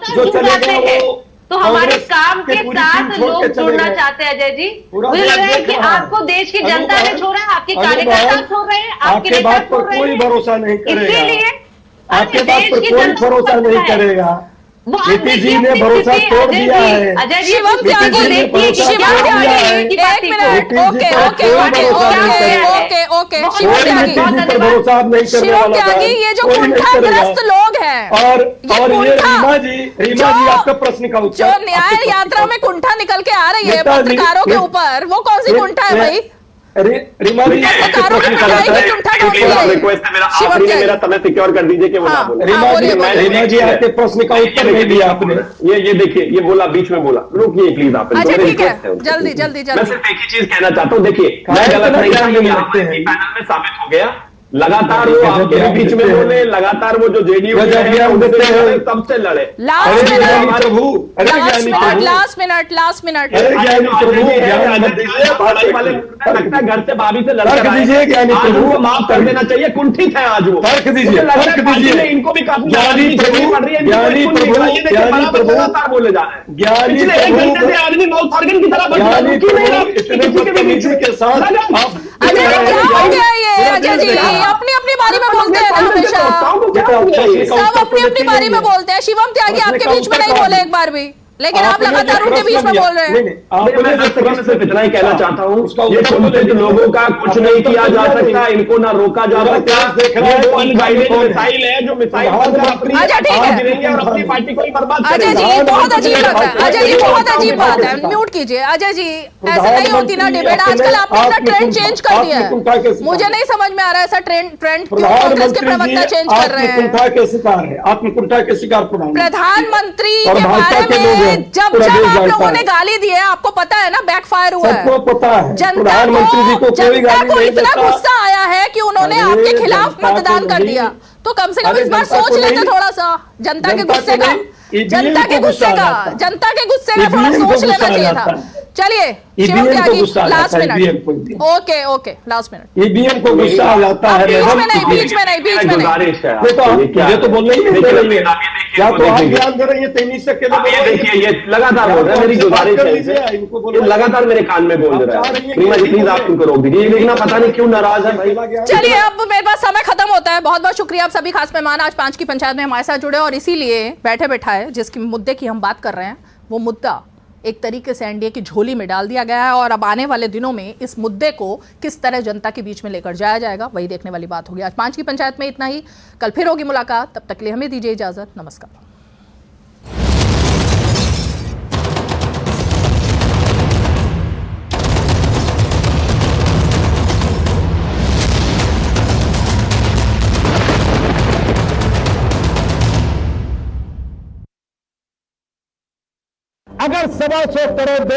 [SPEAKER 4] जो चले गए वो
[SPEAKER 7] तो हमारे काम के साथ लोग जुड़ना चाहते हैं। अजय जी, मुझे लग रहा है कि आपको देश की जनता ने छोड़ा है, आपके कार्यकर्ता छोड़ रहे हैं, आपके नेता छोड़ रहे हैं।
[SPEAKER 4] कोई भरोसा नहीं करेगा,
[SPEAKER 7] इसीलिए
[SPEAKER 4] आपके बात पर कोई भरोसा नहीं करेगा। नीतीश जी ने भरोसा तोड़ दिया है।
[SPEAKER 7] अजय जी,
[SPEAKER 1] शिवम त्यागी, एक मिनट, शिवम त्यागी, ये जो कुंठाग्रस्त लोग हैं
[SPEAKER 4] और ये रीमा जी आपका प्रश्न का उत्तर,
[SPEAKER 1] जो न्याय यात्रा में कुंठा निकल के आ रही है पत्रकारों के ऊपर, वो कौन सी कुंठा है भाई?
[SPEAKER 4] रीमा जी
[SPEAKER 5] मेरा समय सिक्योर कर दीजिए कि वो ना बोले।
[SPEAKER 4] रीमा जी आपके प्रश्न का उत्तर नहीं दिया आपने।
[SPEAKER 5] ये देखिए, ये बोला, बीच में बोला, रुकिए प्लीज आप।
[SPEAKER 1] अच्छा ठीक है, जल्दी
[SPEAKER 5] मैं सिर्फ एक ही चीज कहना चाहता हूँ। देखिए मैं गलत नहीं था, पैनल में साबित हो गया। लगातार वो आपके बीच में बोले, लगातार वो जो जेडीयू सबसे लड़े।
[SPEAKER 1] लास्ट मिनट
[SPEAKER 5] घर से भाभी से लड़के माफ कर देना चाहिए। कुंठित है आज वो, इनको भी काफी लगातार बोले जा रहे हैं। आदमी माउथ ऑर्गन की तरह
[SPEAKER 4] के साथ
[SPEAKER 1] अजय जी अपनी अपनी बारी में बोलते हैं हमेशा, सब अपनी अपनी बारी में बोलते हैं। शिवम त्यागी आपके बीच में नहीं बोले एक बार भी, लेकिन आप लगातार उनके बीच में बोल रहे हैं।
[SPEAKER 5] मैं सिर्फ इतना ही कहना चाहता हूँ, ये कुंठित लोगों का कुछ नहीं किया जा सकता, इनको ना रोका जा सकता। मिसाइल है जो मिसाइल और अपनी पार्टी को ही बर्बाद।
[SPEAKER 1] अजय जी बहुत अजीब बात है, अजय जी बहुत अजीब बात है, म्यूट कीजिए। अजय जी ऐसे नहीं होती ना डिबेट, आजकल आपने अपना ट्रेंड चेंज कर दिया है, मुझे नहीं समझ में आ रहा है ऐसा ट्रेंड कांग्रेस के प्रवक्ता चेंज कर रहे हैं।
[SPEAKER 4] कुंठा के शिकार है, आत्मकुंठा के शिकार
[SPEAKER 1] प्रधानमंत्री के बारे में
[SPEAKER 6] है,
[SPEAKER 1] जब
[SPEAKER 6] पूरा देश
[SPEAKER 1] आप
[SPEAKER 6] जानता
[SPEAKER 1] लोगों
[SPEAKER 6] है।
[SPEAKER 1] ने गाली दी है, आपको पता है ना, बैकफायर हुआ है।
[SPEAKER 6] सबको पता है,
[SPEAKER 1] जनता
[SPEAKER 6] प्रधानमंत्री जी को कोई
[SPEAKER 1] जनता
[SPEAKER 6] गाली
[SPEAKER 1] को
[SPEAKER 6] नहीं
[SPEAKER 1] इतना
[SPEAKER 6] देता।
[SPEAKER 1] गुस्सा आया है कि उन्होंने
[SPEAKER 6] अरे
[SPEAKER 1] आपके खिलाफ
[SPEAKER 6] जनता को
[SPEAKER 1] मतदान कर
[SPEAKER 6] नहीं-
[SPEAKER 1] दिया। तो कम से कम
[SPEAKER 6] अरे
[SPEAKER 1] इस बार
[SPEAKER 6] जनता
[SPEAKER 1] सोच
[SPEAKER 6] को
[SPEAKER 1] लेते
[SPEAKER 6] नहीं-
[SPEAKER 1] थोड़ा सा, जनता के
[SPEAKER 6] जनता को
[SPEAKER 1] गुस्से का,
[SPEAKER 6] नहीं, EVM
[SPEAKER 1] जनता के
[SPEAKER 6] को
[SPEAKER 1] गुस्से
[SPEAKER 6] गुस्सा
[SPEAKER 1] का,
[SPEAKER 6] आ जाता है।
[SPEAKER 1] जनता के गुस्से का थोड़ा
[SPEAKER 6] EVM को
[SPEAKER 1] सोच लेना
[SPEAKER 6] गुस्सा आ
[SPEAKER 1] चाहिए
[SPEAKER 6] जाता
[SPEAKER 1] था।
[SPEAKER 6] है।
[SPEAKER 1] चलिए
[SPEAKER 6] EVM
[SPEAKER 1] शिवम
[SPEAKER 6] को
[SPEAKER 1] त्यागी,
[SPEAKER 6] गुस्सा आ
[SPEAKER 1] लास्ट
[SPEAKER 6] जाता है, EVM को।
[SPEAKER 1] Minute. Okay okay, last minute.
[SPEAKER 6] EVM को गुस्सा आ जाता है।
[SPEAKER 1] बीच
[SPEAKER 6] मैडम,
[SPEAKER 1] में नहीं, बीच में नहीं, बीच में नहीं।
[SPEAKER 5] गुजारिश है
[SPEAKER 6] ये तो
[SPEAKER 5] आपसे, ये क्या
[SPEAKER 6] मुझे
[SPEAKER 5] है?
[SPEAKER 6] तो बोलने ही नहीं दे
[SPEAKER 5] देखिए,
[SPEAKER 6] रही है।
[SPEAKER 5] आप ये देखिए,
[SPEAKER 6] या
[SPEAKER 5] वो
[SPEAKER 6] तो आप
[SPEAKER 5] देखिए।
[SPEAKER 6] ज्ञान दे रही है, तेईस से केवल
[SPEAKER 5] अब ये देखिए, ये लगातार बोल रहे हैं, मेरी गुजारिश है इनसे।
[SPEAKER 6] इनको
[SPEAKER 5] ये
[SPEAKER 6] बोलो।
[SPEAKER 5] लगातार मेरे कान में बोल रहा है। रीमा जी प्लीज आप इनको रोक दीजिए, ये देखना पता नहीं क्यों नाराज है भाई।
[SPEAKER 1] चलिए अब मेरे पास समय खत्म होता है। बहुत बहुत शुक्रिया आप सभी खास मेहमान आज 5 की पंचायत में हमारे साथ जुड़े, और इसीलिए बैठे बैठाए जिसकी मुद्दे की हम बात कर रहे हैं, वो मुद्दा एक तरीके से एनडीए की झोली में डाल दिया गया है, और अब आने वाले दिनों में इस मुद्दे को किस तरह जनता के बीच में लेकर जाया जाएगा, वही देखने वाली बात होगी। आज 5 की पंचायत में इतना ही, कल फिर होगी मुलाकात, तब तक के लिए हमें दीजिए इजाजत, नमस्कार।
[SPEAKER 6] अगर 125 करोड़